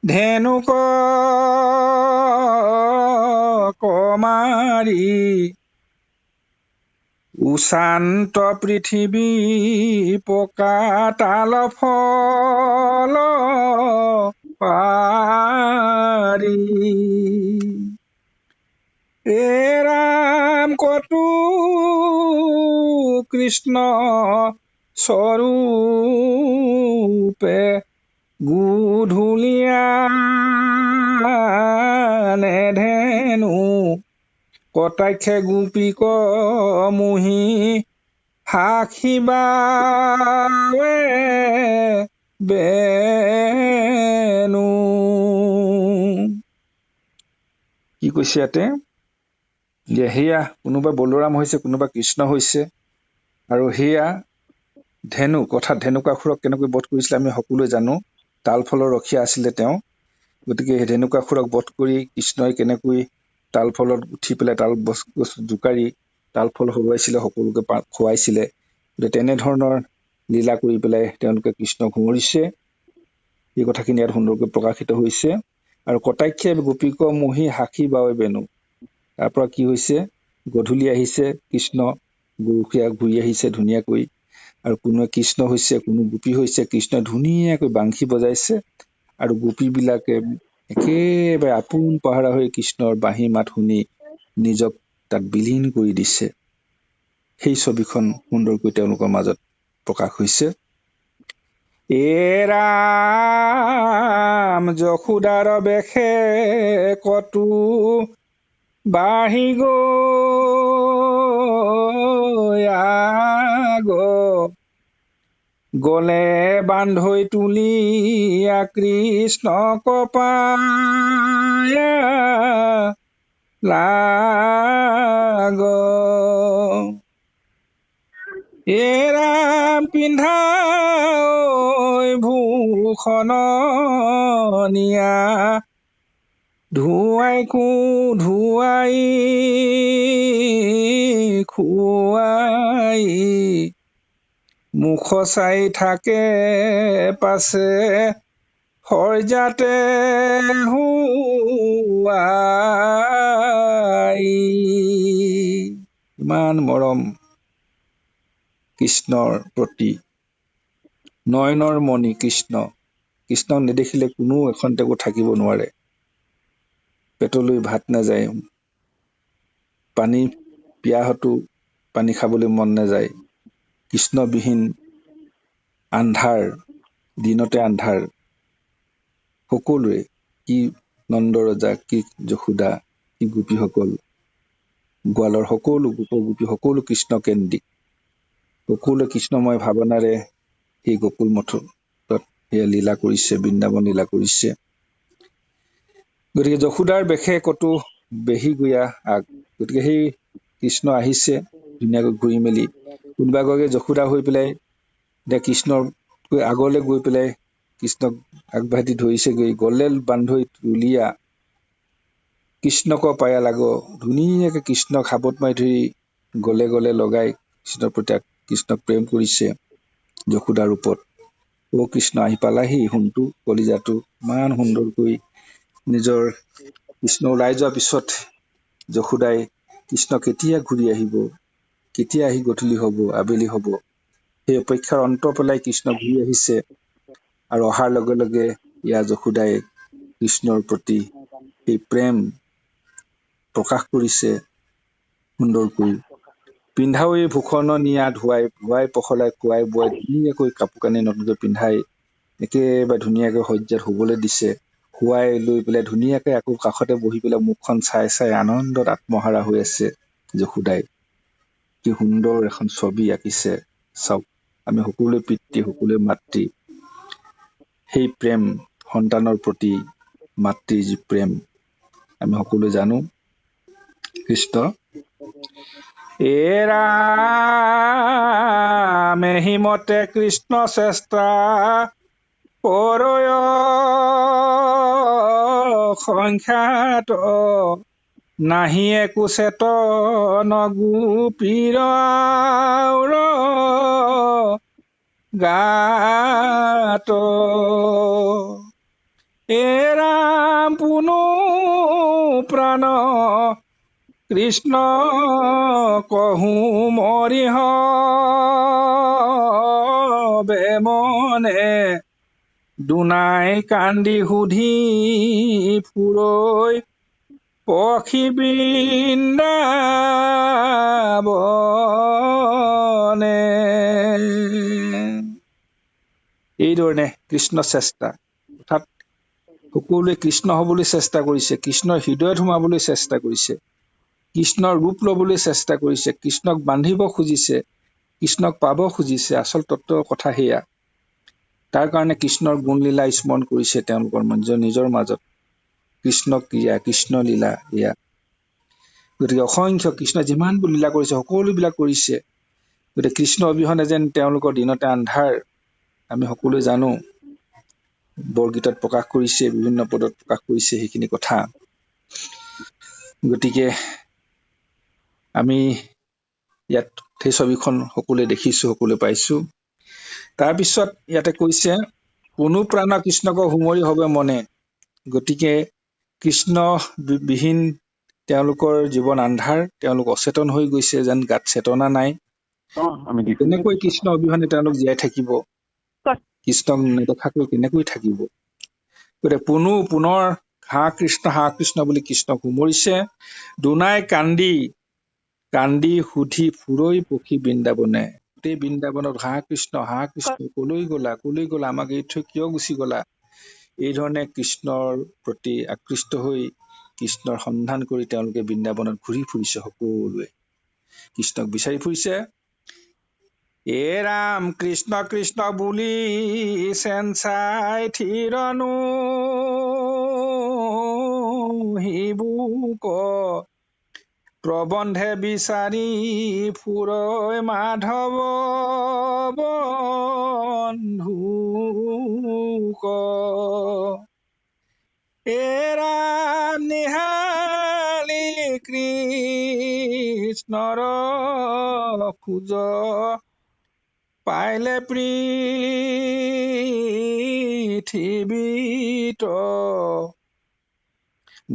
ধেনুক কমাৰি, উশান্ত পৃথিৱী পকাতাল ফল পাৰি। এৰাম কতো কৃষ্ণ স্বৰূপে গুধূলিয়া নেধেনু কটাক্ষে গোপীক মুহি সাখিবাৱে বেনু। কি কৈছে ইয়াতে যে সেয়া কোনোবা বলোৰাম হৈছে, কোনোবা কৃষ্ণ হৈছে, আৰু সেয়া ধেনুক অৰ্থাৎ ধেনুকাসুৰক কেনেকৈ বধ কৰিছিলে আমি সকলোৱে জানো। তাল ফলৰ ৰখীয়া আছিলে তেওঁ। গতিকে সেই ধেনুকাসুৰক বধ কৰি কৃষ্ণই কেনেকৈ তাল ফলত উঠি পেলাই তাল গছ জোকাৰি তাল ফল হৰুৱাইছিলে, সকলোকে খুৱাইছিলে। গতিকে তেনেধৰণৰ লীলা কৰি পেলাই তেওঁলোকে কৃষ্ণক সুঁৱৰিছে। এই কথাখিনি ইয়াত সুন্দৰকৈ প্ৰকাশিত হৈছে। আৰু কটাক্ষে গোপীক মুহি সাখি বাৱে বেনু, তাৰ পৰা কি হৈছে, গধূলি আহিছে, কৃষ্ণ গৰখীয়া ঘূৰি আহিছে ধুনীয়াকৈ, আৰু কোনোৱে কৃষ্ণ হৈছে, কোনো গোপী হৈছে। কৃষ্ণই ধুনীয়াকৈ বাংশী বজাইছে, আৰু গোপীবিলাকে একেবাৰে আপোন পাহৰা হৈ কৃষ্ণৰ বাঁহী মাত শুনি নিজক তাত বিলীন কৰি দিছে। সেই ছবিখন সুন্দৰকৈ তেওঁলোকৰ মাজত প্ৰকাশ হৈছে। ৰাম যশোদাৰ বেশে কতো বাঢ়ি গৈ গলে বান্ধৈ তুলিয়া কৃষ্ণক পায়া লাগ। ৰাম পিন্ধা ভূষণ নিয়া ধুৱাই খুৱাই মুখ চাই থাকে পাছে সৰজাতে হুৱাই। ইমান মৰম কৃষ্ণৰ প্ৰতি, নয়নৰ মণি কৃষ্ণ। কৃষ্ণক নেদেখিলে কোনো এখন্তেকো থাকিব নোৱাৰে। পেটলৈ ভাত নাযায়, পানী পিয়াহতো পানী খাবলৈ মন নাযায়। কৃষ্ণবিহীন আন্ধাৰ, দিনতে আন্ধাৰ সকলোৰে। কি নন্দৰজা, কি যশোদা, কি গোপীসকল, গোৱালৰ সকলো গোপী সকলো কৃষ্ণকেন্দ্ৰিক, সকলোৱে কৃষ্ণময় ভাৱনাৰে সেই গকুল মঠত সেয়া লীলা কৰিছে, বৃন্দাবন লীলা কৰিছে। গতিকে যশোদাৰ বেশে কতো বেহি গয়া আগ। গতিকে সেই কৃষ্ণ আহিছে ধুনীয়াকৈ ঘূৰি মেলি, কোনোবা গৰাকী যশোদা হৈ পেলাই এতিয়া কৃষ্ণৰ আগলৈ গৈ পেলাই কৃষ্ণক আগবাঢ়ি ধৰিছেগৈ। গলে বান্ধৈ তুলিয়া কৃষ্ণক পায়া লাগ। ধুনীয়াকৈ কৃষ্ণক সাবত মাৰি ধৰি গলে গলে লগাই কৃষ্ণৰ প্ৰতি কৃষ্ণক প্ৰেম কৰিছে যশোদাৰ ৰূপত। অ কৃষ্ণ আহি পালাহি, সোণটো কলিজাটো ইমান সুন্দৰকৈ নিজৰ কৃষ্ণ ওলাই যোৱাৰ পিছত যশোদাই কৃষ্ণ কেতিয়া ঘূৰি আহিব, কেতিয়া আহি গধূলি হব, আবেলি হব, সেই অপেক্ষাৰ অন্ত পেলাই কৃষ্ণ ঘূৰি আহিছে। আৰু অহাৰ লগে লগে ইয়াৰ যশোদাই কৃষ্ণৰ প্ৰতি সেই প্ৰেম প্ৰকাশ কৰিছে সুন্দৰকৈ। পিন্ধাও এই ভূষণ নিয়া ধুৱাই পখলাই খুৱাই বোৱাই ধুনীয়াকৈ কাপোৰ কানি নতুনকৈ পিন্ধাই একেবাৰে ধুনীয়াকৈ সজ্জাত শুবলৈ দিছে। শুৱাই লৈ পেলাই ধুনীয়াকৈ আকৌ কাষতে বহি পেলাই মুখখন চাই চাই আনন্দত আত্মহাৰা হৈ আছে যশোদাই। কি সুন্দৰ এখন ছবি আঁকিছে চাওক। আমি সকলোৱে পিতৃ, সকলোৱে মাতৃ, সেই প্ৰেম সন্তানৰ প্ৰতি মাতৃৰ যি প্ৰেম আমি সকলোৱে জানো। কৃষ্ণ ৰাম হিমতে কৃষ্ণ চেষ্টা পৰয় সংখ্যাত নাহি একো চেতন গোপীৰ গাত। ৰাম পুনু প্ৰাণ কৃষ্ণ কহু মৰিহ বেমনে দুনাই কান্দি সুধি ফুৰৈ পখি বৃন্দাবনে। এইধৰণে কৃষ্ণ চেষ্টা, অৰ্থাৎ সকলোৱে কৃষ্ণ হবলৈ চেষ্টা কৰিছে, কৃষ্ণৰ হৃদয়ত সোমাবলৈ চেষ্টা কৰিছে, কৃষ্ণৰ ৰূপ লবলৈ চেষ্টা কৰিছে, কৃষ্ণক বান্ধিব খুজিছে, কৃষ্ণক পাব খুজিছে। আচল তত্ত্বৰ কথা সেয়া। তাৰ কাৰণে কৃষ্ণৰ গুণলীলা স্মৰণ কৰিছে তেওঁলোকৰ নিজৰ মাজত। কৃষ্ণ ক্ৰিয়া, কৃষ্ণ লীলা এয়া। গতিকে অসংখ্য কৃষ্ণ যিমানবোৰ লীলা কৰিছে সকলোবিলাক কৰিছে। গতিকে কৃষ্ণ অবিহনে যেন তেওঁলোকৰ দিনতে আন্ধাৰ, আমি সকলোৱে জানো। বৰগীতত প্ৰকাশ কৰিছে, বিভিন্ন পদত প্ৰকাশ কৰিছে সেইখিনি কথা। গতিকে আমি ইয়াত সেই ছবিখন সকলোৱে দেখিছো, সকলোৱে পাইছো। তাৰপিছত ইয়াতে কৈছে, কোনো প্ৰাণ কৃষ্ণক সুমৰি হবে মনে। গতিকে কৃষ্ণ বিহীন তেওঁলোকৰ জীৱন আন্ধাৰ, তেওঁলোক অচেতন হৈ গৈছে, যেন গাত চেতনা নাই। কেনেকৈ কৃষ্ণ অবিহনে তেওঁলোক জীয়াই থাকিব, কৃষ্ণক নেদেখাকৈ কেনেকৈ থাকিব। গতিকে পুনৰ হা কৃষ্ণ বুলি কৃষ্ণক সুমৰিছে। দুনাই কান্দি সুধি ফুৰৈ পখি বৃন্দাবনে। গোটেই বৃন্দাবনত হা কৃষ্ণ কলৈ গলা, আমাক এৰি থৈ কিয় গুচি গলা। এইধৰণে কৃষ্ণৰ প্ৰতি আকৃষ্ট হৈ কৃষ্ণৰ সন্ধান কৰি তেওঁলোকে বৃন্দাবনত ঘূৰি ফুৰিছে, সকলোৱে কৃষ্ণক বিচাৰি ফুৰিছে। এ ৰাম কৃষ্ণ কৃষ্ণ বুলি চেঞ্চাই থিৰনো হিবুক প্ৰবন্ধে বিচাৰি ফুৰৈ মাধৱ বন্ধুক। এ ৰাম নিহালি কৃষ্ণৰ খোজ পাইলে পৃথিৱীত।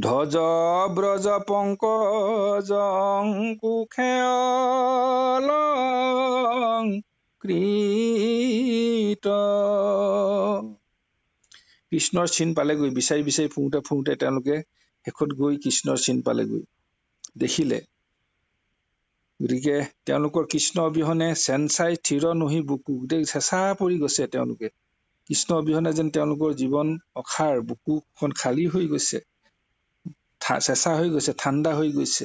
ধ্বজ ব্ৰজ পংকজ কুশে অলংকৃত। কৃষ্ণৰ চিন পালেগৈ, বিচাৰি বিচাৰি ফুৰোতে তেওঁলোকে শেষত গৈ কৃষ্ণৰ চিন পালেগৈ, দেখিলে। গতিকে তেওঁলোকৰ কৃষ্ণ অবিহনে চেঞ্চাই থিৰ নহি বুকু, গোটেই চেঁচা পৰি গৈছে তেওঁলোকে। কৃষ্ণ অবিহনে যেন তেওঁলোকৰ জীৱন অসাৰ, বুকুখন খালী হৈ গৈছে, চেঁচা হৈ গৈছে, ঠাণ্ডা হৈ গৈছে।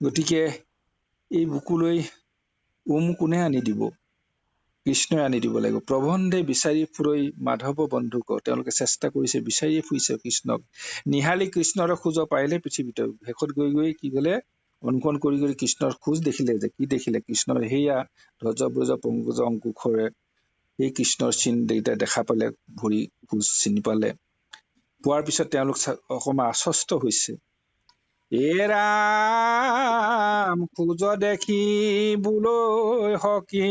গতিকে এই বুকুলৈ কোনে আনি দিব? কৃষ্ণই আনি দিব লাগিব। প্ৰবন্ধে বিচাৰি ফুৰৈ মাধৱ বন্ধুক, তেওঁলোকে চেষ্টা কৰিছে, বিচাৰিয়ে ফুৰিছে কৃষ্ণক। নিহালি কৃষ্ণৰ খোজ পাইলে পৃথিৱীত। শেষত গৈ কি গলে, অনুসৰণ কৰি কৃষ্ণৰ খোজ দেখিলে। যে কি দেখিলে? কৃষ্ণৰ সেয়া ধ্বজ ব্ৰজ পংকজ অংকুশৰে সেই কৃষ্ণৰ চিন দেখা পালে, ভৰি খোজ চিনি পালে। পোৱাৰ পিছত তেওঁলোক অকণমান আশ্বস্ত হৈছে। এ ৰাম খোজ দেখি বোলৈ হখি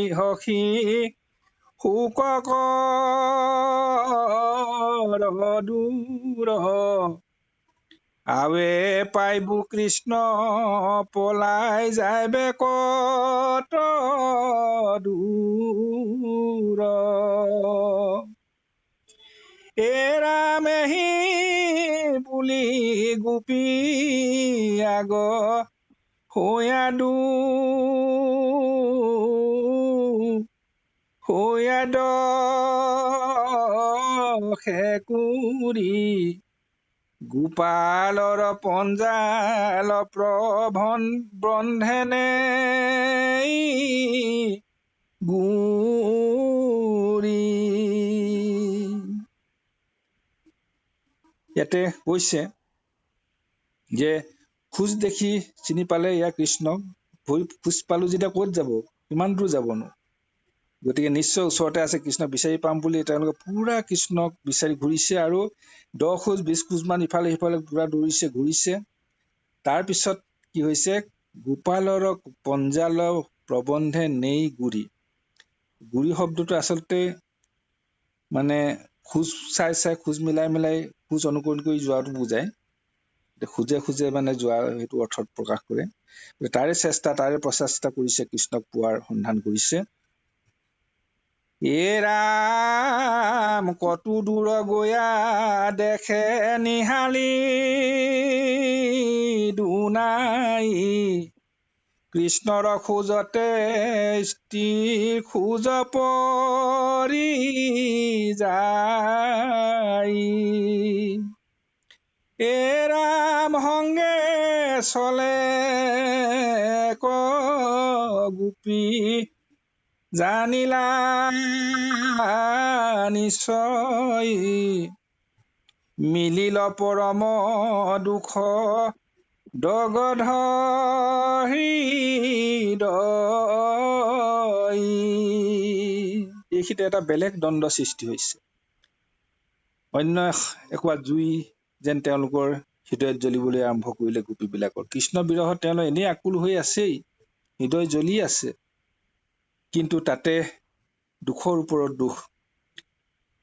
শোকক দূৰ, আৱে পাইবু কৃষ্ণ পলাই যায় বেকত দূৰ। এ ৰামেহি বুলি গোপী আগ হৈয়াদ খেকুৰি গোপালৰ পঞ্জাল প্ৰবন্ধেনে গুৰি। ইয়াতে কৈছে যে খোজ দেখি চিনি পালে ইয়াৰ কৃষ্ণক, খোজ পালো যেতিয়া ক'ত যাব, কিমান দূৰ যাবনো। গতিকে নিশ্চয় ওচৰতে আছে, কৃষ্ণ বিচাৰি পাম বুলি তেওঁলোকে পুৰা কৃষ্ণক বিচাৰি ঘূৰিছে। আৰু 10 খোজ 20 খোজ মান ইফালে সিফালে পুৰা দৌৰিছে, ঘূৰিছে। তাৰপিছত কি হৈছে, গোপালৰ পঞ্জাল প্ৰবন্ধে নেই গুৰি। গুৰি শব্দটো আচলতে মানে খোজ চাই খোজ মিলাই খোজ অনুকৰণ কৰি যোৱাটো বুজায়। খোজে মানে যোৱা, সেইটো অৰ্থত প্ৰকাশ কৰে। তাৰে প্ৰচেষ্টা কৰিছে, কৃষ্ণক পোৱাৰ সন্ধান কৰিছে। ৰাম কতো দূৰ গয়া দেখে নিহালি দুনাই কৃষ্ণৰ খোজতে স্ত্ৰীৰ খোজ পৰি যায় ৰাম সংগে চলে ক গোপী জানিলা নিশ্চয় মিলিল পৰম দুখ দগধ হৃদয় এইখিনিতে এটা বেলেগ দ্বন্দ্ব সৃষ্টি হৈছে অন্য একোৱা জুই যেন তেওঁলোকৰ হৃদয়ত জ্বলিবলৈ আৰম্ভ কৰিলে গোপীবিলাকৰ কৃষ্ণ বিৰহত তেওঁলোক এনেই আকুল হৈ আছেই হৃদয় জ্বলি আছে কিন্তু তাতে দুখৰ ওপৰত দুখ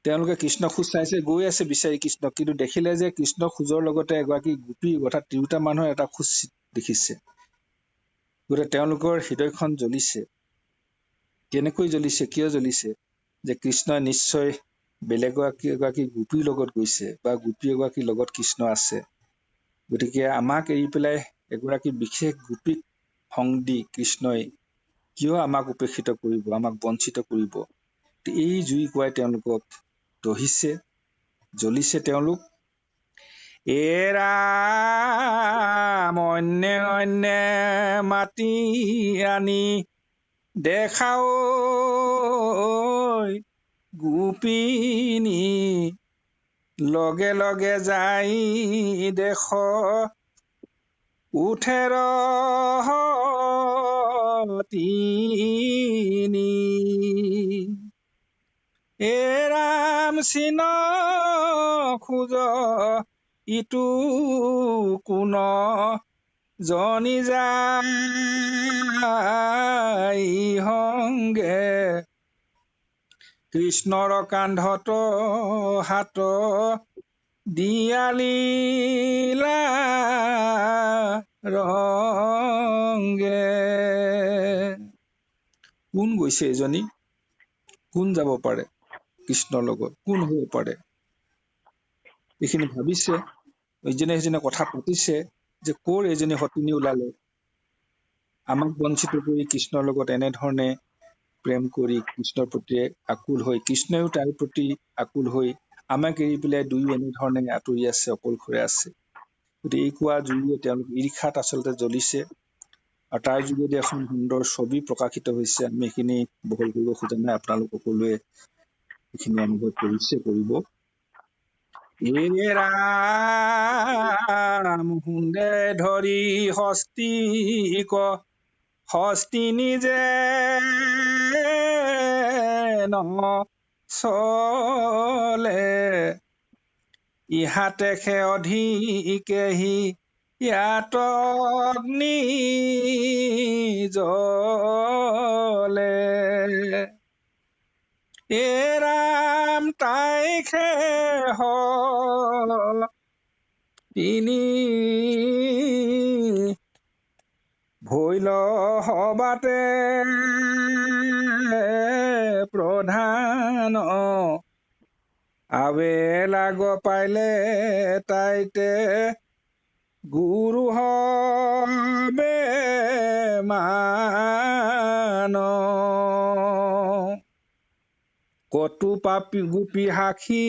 তেওঁলোকে কৃষ্ণ খোজ চাইছে গৈ আছে বিচাৰি কৃষ্ণক কিন্তু দেখিলে যে কৃষ্ণ খোজৰ লগতে এগৰাকী গোপী অৰ্থাৎ তিৰোতা মানুহৰ এটা খোজ দেখিছে গতিকে তেওঁলোকৰ হৃদয়খন জ্বলিছে কেনেকৈ জ্বলিছে কিয় জ্বলিছে যে কৃষ্ণই নিশ্চয় বেলেগ এগৰাকী গোপীৰ লগত গৈছে বা গোপী এগৰাকীৰ লগত কৃষ্ণ আছে গতিকে আমাক এৰি পেলাই এগৰাকী বিশেষ গোপীক সংগ দি কৃষ্ণই কিয় আমাক উপেক্ষিত কৰিব আমাক বঞ্চিত কৰিব এই জুই কোৱাই তেওঁলোকক দহিছে জ্বলিছে তেওঁলোক ৰাম অন্যে মাতি আনি দেখাও গোপিনী লগে লগে যাই দেখ উঠে তিনি ৰাম চিন খোজ ইটো কোন জনি যায় সংগে কৃষ্ণৰ কান্ধত হাত দিয়ালিলা ৰংগে কোন গৈছে এজনী কোন যাব পাৰে কৃষ্ণৰ লগত কোন হ'ব পাৰে এইখিনি ভাবিছে ইজনে সিজনে কথা পাতিছে যে কৰ এজনী সতিনী ওলালে আমাক বঞ্চিত কৰি কৃষ্ণৰ লগত এনেধৰণে প্ৰেম কৰি কৃষ্ণৰ প্ৰতি আকুল হৈ কৃষ্ণইও তাৰ প্ৰতি আকুল হৈ আমাক এৰি পেলাই দুয়ো এনেধৰণে আঁতৰি আছে অকলশৰে আছে গতিকে এই কোৱা জুইয়ে তেওঁলোক ঈৰ্ষাত আচলতে জ্বলিছে আৰু তাৰ যোগেদি এখন সুন্দৰ ছবি প্ৰকাশিত হৈছে আমি এইখিনি বহল কৰিব খোজা নাই আপোনালোক সকলোৱে এইখিনি অনুভৱ কৰিছে কৰিব ৰাম সুন্দে ধৰি হস্তিক হস্তিনী যে চলে ইহাতে খে অধিকেহি ইয়াত অগ্নি জ্বলে ৰাম তাইখে তিনি ভৈল সবাতে প্ৰধান আবে লাগ পাইলে তাইতে গুৰু হবে মান কতো পাপি গোপী সাক্ষী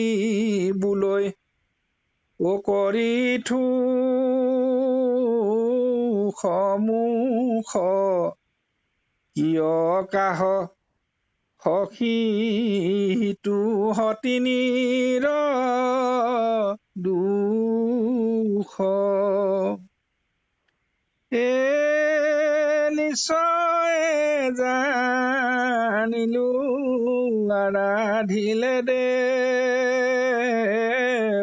বুলৈ ও কৰি থু সমুখ কিয় কাহ সখীটো সতিনীৰ দুখ নিশ্চয় জানিলো আৰাধিলে দে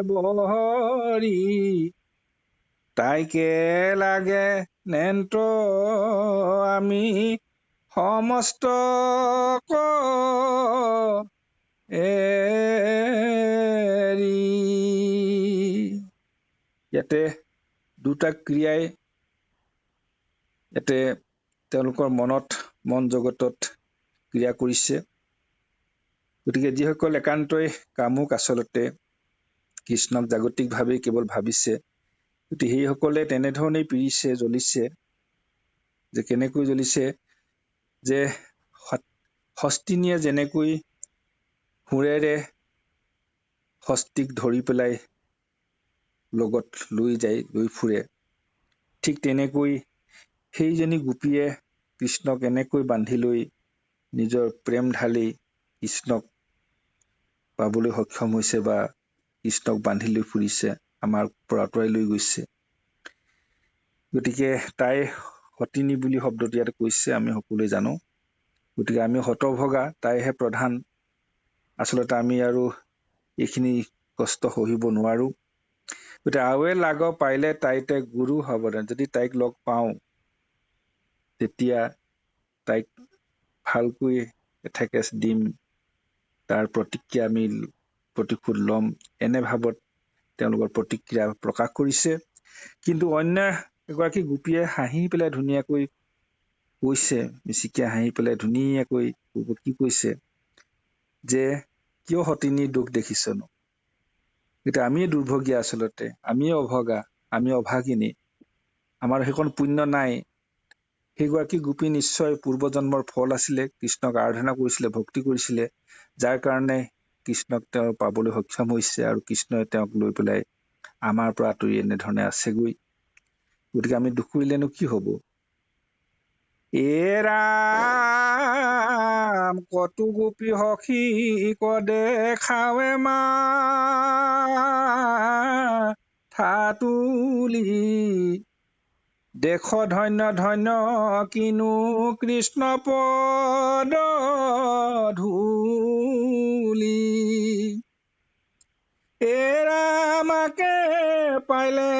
বহৰি তাইকে লাগে নেন্ত আমি সমস্ত এৰি ইয়াতে দুটা ক্ৰিয়াই ইয়াতে তেওঁলোকৰ মন জগতত ক্ৰিয়া কৰিছে গতিকে যিসকল একান্তই কামুক আচলতে কৃষ্ণক জাগতিকভাৱে কেৱল ভাবিছে, গতিকে সেইসকলে তেনেধৰণেই পিৰিছে, জ্বলিছে। যে কেনেকৈ জ্বলিছে, যে হস্তিনীয়ে যেনেকৈ সুৰেৰে হস্তিক ধৰি পেলাই লগত লৈ ফুৰে, ঠিক তেনেকৈ সেইজনী গোপীয়ে কৃষ্ণক এনেকৈ বান্ধি লৈ নিজৰ প্ৰেম ঢালি কৃষ্ণক পাবলৈ সক্ষম হৈছে, বা কৃষ্ণক বান্ধি লৈ ফুৰিছে, আমাৰ পৰা আঁতৰাই লৈ গৈছে। গতিকে তাই সতিনী বুলি শব্দটো ইয়াত কৈছে, আমি সকলোৱে জানো। গতিকে আমি হতভগা, তাইহে প্ৰধান। আচলতে আমি আৰু এইখিনি কষ্ট সহিব নোৱাৰো। গতিকে আৱে লাগ পাৰিলে তাইতে গুৰু সাৱধান, যদি তাইক লগ পাওঁ তেতিয়া তাইক ভালকৈ এঠেকেচ দিম, তাৰ প্ৰতিক্ৰিয়া আমি প্ৰতিশোধ ল'ম, এনে ভাৱত তেওঁলোকৰ প্ৰতিক্ৰিয়া প্ৰকাশ কৰিছে। কিন্তু অন্য এগৰাকী গোপীয়ে হাঁহি পেলাই ধুনীয়াকৈ কৈছে, মিচিকিয়া হাঁহি পেলাই ধুনীয়াকৈ কি কৈছে, যে কিয় সতিনী দুখ দেখিছনো? এতিয়া আমিয়ে দুৰ্ভগীয়া, আচলতে আমিয়ে অভগা, আমি অভাগিনী, আমাৰ সেইখন পুণ্য নাই। সেইগৰাকী গোপী নিশ্চয় পূৰ্বজন্মৰ ফল আছিলে, কৃষ্ণক আৰাধনা কৰিছিলে, ভক্তি কৰিছিলে, যাৰ কাৰণে কৃষ্ণক তেওঁ পাবলৈ সক্ষম হৈছে, আৰু কৃষ্ণই তেওঁক লৈ পেলাই আমাৰ পৰা আঁতৰি এনেধৰণে আছেগৈ। গতিকে আমি দুখ কৰিলেনো কি হব? ৰাম কতু গোপী সখী দেখাৱে মাথা তুলি, দেশ ধন্য ধন্য কিনো কৃষ্ণ পদ ধূলি, ৰামাকে পাইলে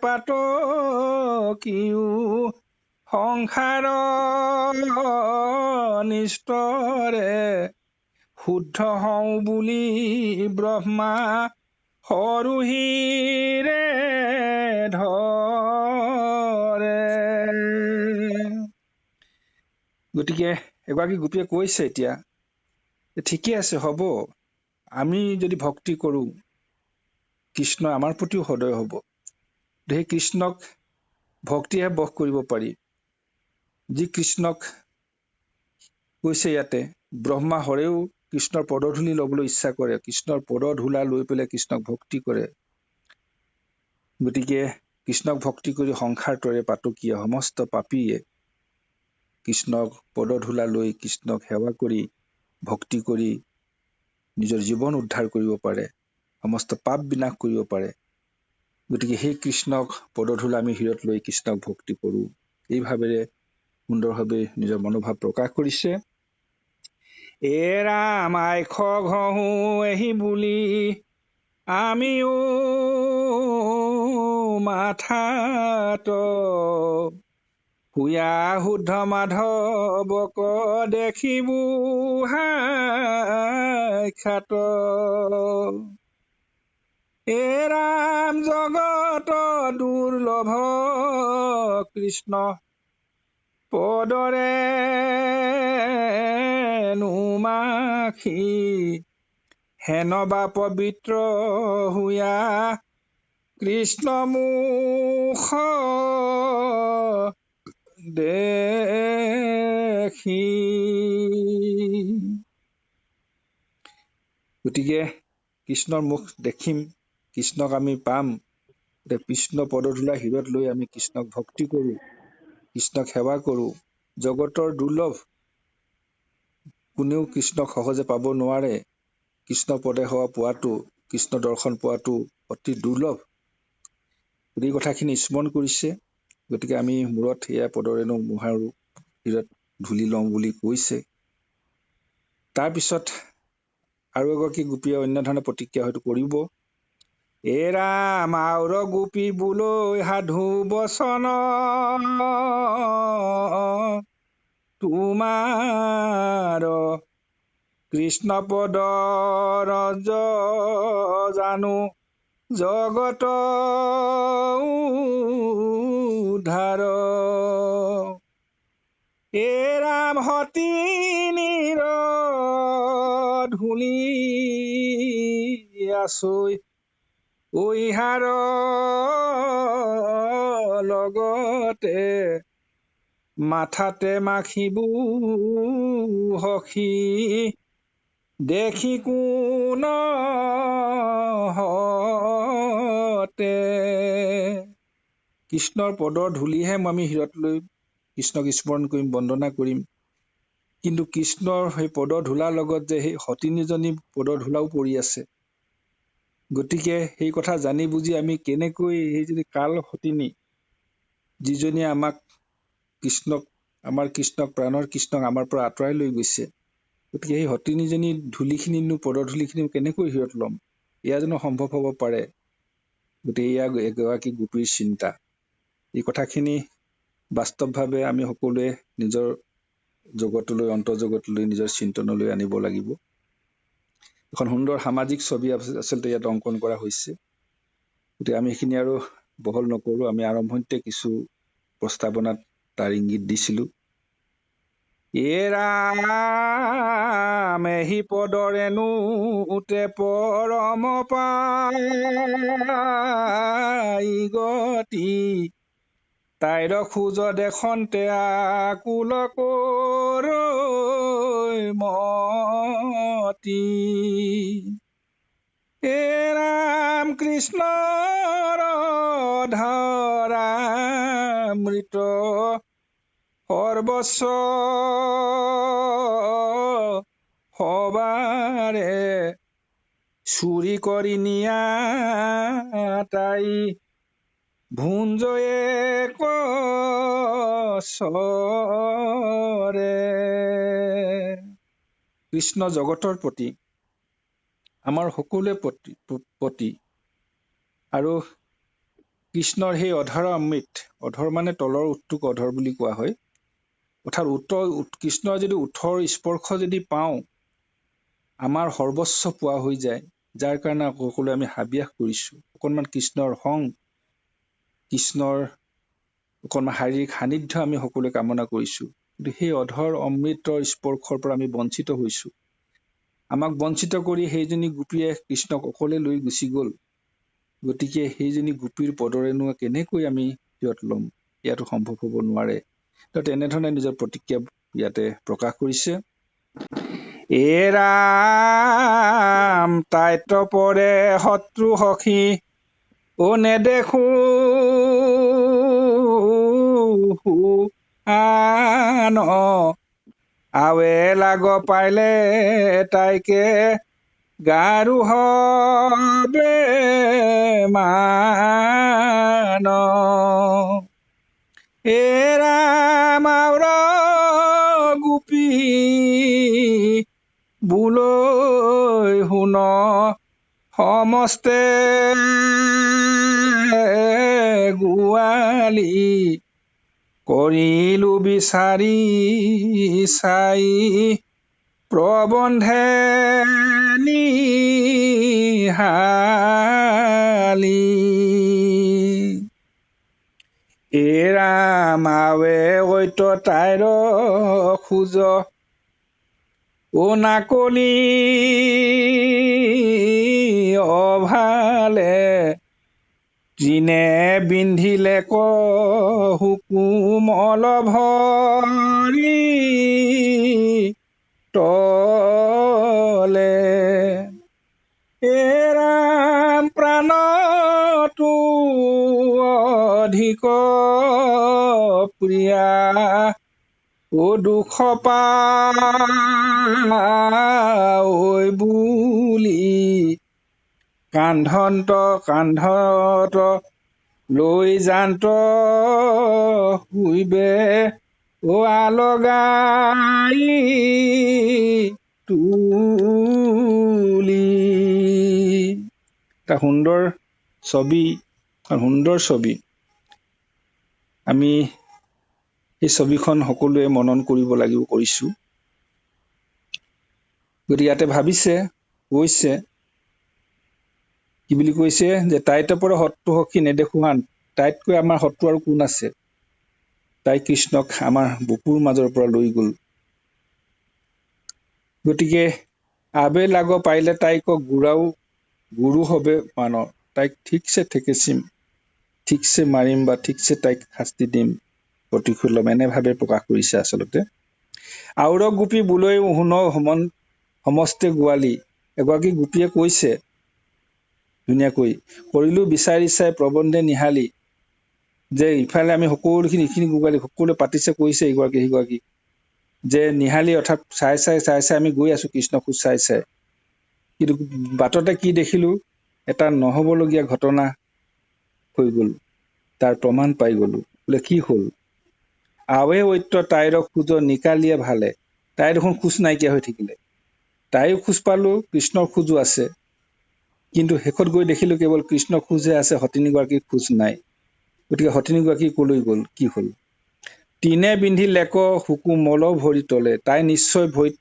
পাত কিও সংসাৰ নিস্তৰে, শুদ্ধ হওঁ বুলি ব্ৰহ্মা সৰুহিৰে ধৰে। গতিকে এগৰাকী গোপীয়ে কৈছে এতিয়া, ঠিকে আছে, হ'ব, আমি যদি ভক্তি কৰো কৃষ্ণ আমাৰ প্ৰতিও সদয় হ'ব। সেই কৃষ্ণক ভক্তিহে বশ কৰিব পাৰি। যি কৃষ্ণক কৈছে ইয়াতে, ব্ৰহ্মা হৰেও কৃষ্ণৰ পদধূলি ল'বলৈ ইচ্ছা কৰে, কৃষ্ণৰ পদধূলা লৈ পেলাই কৃষ্ণক ভক্তি কৰে। গতিকে কৃষ্ণক ভক্তি কৰি সংসাৰ তৰে পাতকীয়া, সমস্ত পাপীয়ে কৃষ্ণক পদধূলা লৈ কৃষ্ণক সেৱা কৰি ভক্তি কৰি নিজৰ জীৱন উদ্ধাৰ কৰিব পাৰে, সমস্ত পাপ বিনাশ কৰিব পাৰে। গতিকে সেই কৃষ্ণক পদধূলা আমি শিৰত লৈ কৃষ্ণক ভক্তি কৰো, এই ভাৱেৰে সুন্দৰভাৱে নিজৰ মনোভাৱ প্ৰকাশ কৰিছে। ৰাম আইখ ঘহো এহি বুলি আমিও মাথাত, হুয়া শুদ্ধ মাধৱক দেখিবো সাক্ষাৎ, ৰাম জগত দুৰ্লভ কৃষ্ণ পদৰে নুমাখি, হেন বা পবিত্ৰ হুয়া কৃষ্ণ মুখ দেখি। গতিকে কৃষ্ণৰ মুখ দেখিম, কৃষ্ণক আমি পাম, কৃষ্ণ পদধূলা শিৰত লৈ আমি কৃষ্ণক ভক্তি কৰো, কৃষ্ণক সেৱা কৰো। জগতৰ দুৰ্লভ, কোনেও কৃষ্ণক সহজে পাব নোৱাৰে। কৃষ্ণ পদে সেৱা পোৱাটো, কৃষ্ণ দৰ্শন পোৱাটো অতি দুৰ্লভ। এই কথাখিনি স্মৰণ কৰিছে। গতিকে আমি মূৰত এয়া পদৰেণু মোহাৰো, শিৰত ধূলি লওঁ বুলি কৈছে। তাৰপিছত আৰু এগৰাকী গোপীয়ে অন্য ধৰণে প্ৰতিক্ৰিয়া হয়তো কৰিব। ৰাম আউৰ গোপী বোলৈ সাধু বচন তোমাৰ, কৃষ্ণ পদ ৰজ জানো জগত উদ্ধাৰ। ৰাম সতিনীৰ ধূলি আছৈ ঐহাৰ লগতে মাথাতে মাখিবু হখি দেখি কোন হতে। কৃষ্ণৰ পদৰ ধূলিহে আমি শিৰত লৈ কৃষ্ণক স্মৰণ কৰিম, বন্দনা কৰিম। কিন্তু কৃষ্ণৰ সেই পদৰ ধূলাৰ লগত যে সেই সতিনীজনী পদৰ ধূলাও পৰি আছে। গতিকে সেই কথা জানি বুজি আমি কেনেকৈ সেই যদি কাল সতিনী যিজনীয়ে আমাৰ কৃষ্ণক প্ৰাণৰ কৃষ্ণক আমাৰ পৰা আঁতৰাই লৈ গৈছে, গতিকে সেই সতিনীজনী ধূলিখিনিনো পদৰ ধূলিখিনি কেনেকৈ শিৰত ল'ম, এয়া জানো সম্ভৱ হ'ব পাৰে? গতিকে এয়া এগৰাকী গোপীৰ চিন্তা। এই কথাখিনি বাস্তৱভাৱে আমি সকলোৱে নিজৰ জগতলৈ, অন্তৰ্জগতলৈ, নিজৰ চিন্তনলৈ আনিব লাগিব। এখন সুন্দৰ সামাজিক ছবি আচলতে ইয়াত অংকন কৰা হৈছে। গতিকে আমি সেইখিনি আৰু বহল নকৰোঁ। আমি আৰম্ভণিতে কিছু প্ৰস্তাৱনাত তাৰ ইংগিত দিছিলোঁ। ৰাম এহি পদৰেনো উতে পৰম পাই গতি, তাইৰ খোজ দেখন্তে আকুল কৰৈ মতি। ৰাম কৃষ্ণৰ ধৰামৃত সৰ্বস্ব সবাৰে চুৰি কৰি নিয়া তাই ভুঞ্জয়ে কচৰে। কৃষ্ণ জগতৰ প্ৰতি, আমাৰ সকলোৰে প্ৰতি আৰু কৃষ্ণৰ সেই অধৰ অমৃত, অধৰ মানে তলৰ ওঠটোক অধৰ বুলি কোৱা হয়। অৰ্থাৎ কৃষ্ণৰ যদি ওঠৰ স্পৰ্শ যদি পাওঁ, আমাৰ সৰ্বস্ব পোৱা হৈ যায়, যাৰ কাৰণে সকলোৱে আমি হাবিয়াস কৰিছোঁ। অকণমান কৃষ্ণৰ সং, কৃষ্ণৰ অকণমান শাৰীৰিক সান্নিধ্য আমি সকলোৱে কামনা কৰিছোঁ। কিন্তু সেই অধৰ অমৃতৰ স্পৰ্শৰ পৰা আমি বঞ্চিত হৈছোঁ। আমাক বঞ্চিত কৰি সেইজনী গোপীয়ে কৃষ্ণক অকলে লৈ গুচি গ'ল। গতিকে সেইজনী গোপীৰ পদৰেনো কেনেকৈ আমি শিৰত ল'ম, ইয়াতো সম্ভৱ হ'ব নোৱাৰে। তেনেধৰণে নিজৰ প্ৰতিক্ৰিয়া ইয়াতে প্ৰকাশ কৰিছে। ৰাম তাইত পৰে শত্ৰু সখী নেদেখো আন, আৱে লাগ পাইলে তাইকে গাৰু হবে মান। ৰাম আউৰ গোপী বুলৈ শুন, সমস্তে গোৱালি কৰিলো বিচাৰি চাই, প্ৰবন্ধে নিহালি। ৰাম আৱে ঐত তাইৰ খোজ নাকলি অভালে, তৃণে বিন্ধিলে হুকুমল ভৰি তলে। ৰাম প্ৰাণটো অধিক প্ৰিয়া, দুখ পাই বুলি, কান্ধত লৈ যান্ত শুইবে আলগাই তুলি। এটা সুন্দৰ ছবি, আমি এই ছবিখন সকলোৱে মনন কৰিব লাগিব, কৰিছোঁ। গতিকে ইয়াতে কৈছে কি বুলি কৈছে, যে তাইত পৰা শত্ৰু সখী নেদেখো আন, তাইতকৈ আমাৰ শত্ৰু আৰু কোন আছে? তাই কৃষ্ণক আমাৰ বুকুৰ মাজৰ পৰা লৈ গ'ল। গতিকে আবে লাগ পাৰিলে তাইক গুৰু হবে মানৰ, তাইক ঠিকছে মাৰিম বা ঠিকছে তাইক শাস্তি দিম, প্ৰতিশোধ ল'ম, এনেভাৱে প্ৰকাশ কৰিছে আচলতে। আউৰ গোপী বোলৈ শুন সমস্তে গোৱালি, এগৰাকী গোপীয়ে কৈছে ধুনীয়াকৈ, কৰিলো বিচাৰি চাই প্ৰবন্ধে নিহালি, যে ইফালে আমি এইখিনি গোৱালি সকলোৱে পাতিছে, কৈছে ইগৰাকী সিগৰাকী, যে নিহালি অৰ্থাৎ চাই চাই আমি গৈ আছো কৃষ্ণ খোজ চাই কিন্তু বাটতে কি দেখিলো, এটা নহবলগীয়া ঘটনা হৈ গল, তাৰ প্ৰমাণ পাই গলো। বোলে কি হল? আৱে ঐত্য তাইৰ খোজ নিকালিয়ে ভালে, তাই দেখোন খোজ নাইকিয়া হৈ থাকিলে। তাইও খোজ পালো, কৃষ্ণৰ খোজো আছে, কিন্তু শেষত গৈ দেখিলো কেৱল কৃষ্ণৰ খোজহে আছে, সতিনীগৰাকীৰ খোজ নাই। গতিকে সতিনীগৰাকী কলৈ গল, কি হল? তিনে বিন্ধি লেক সুকুমল ভৰি তলে, তাই নিশ্চয় ভৰিত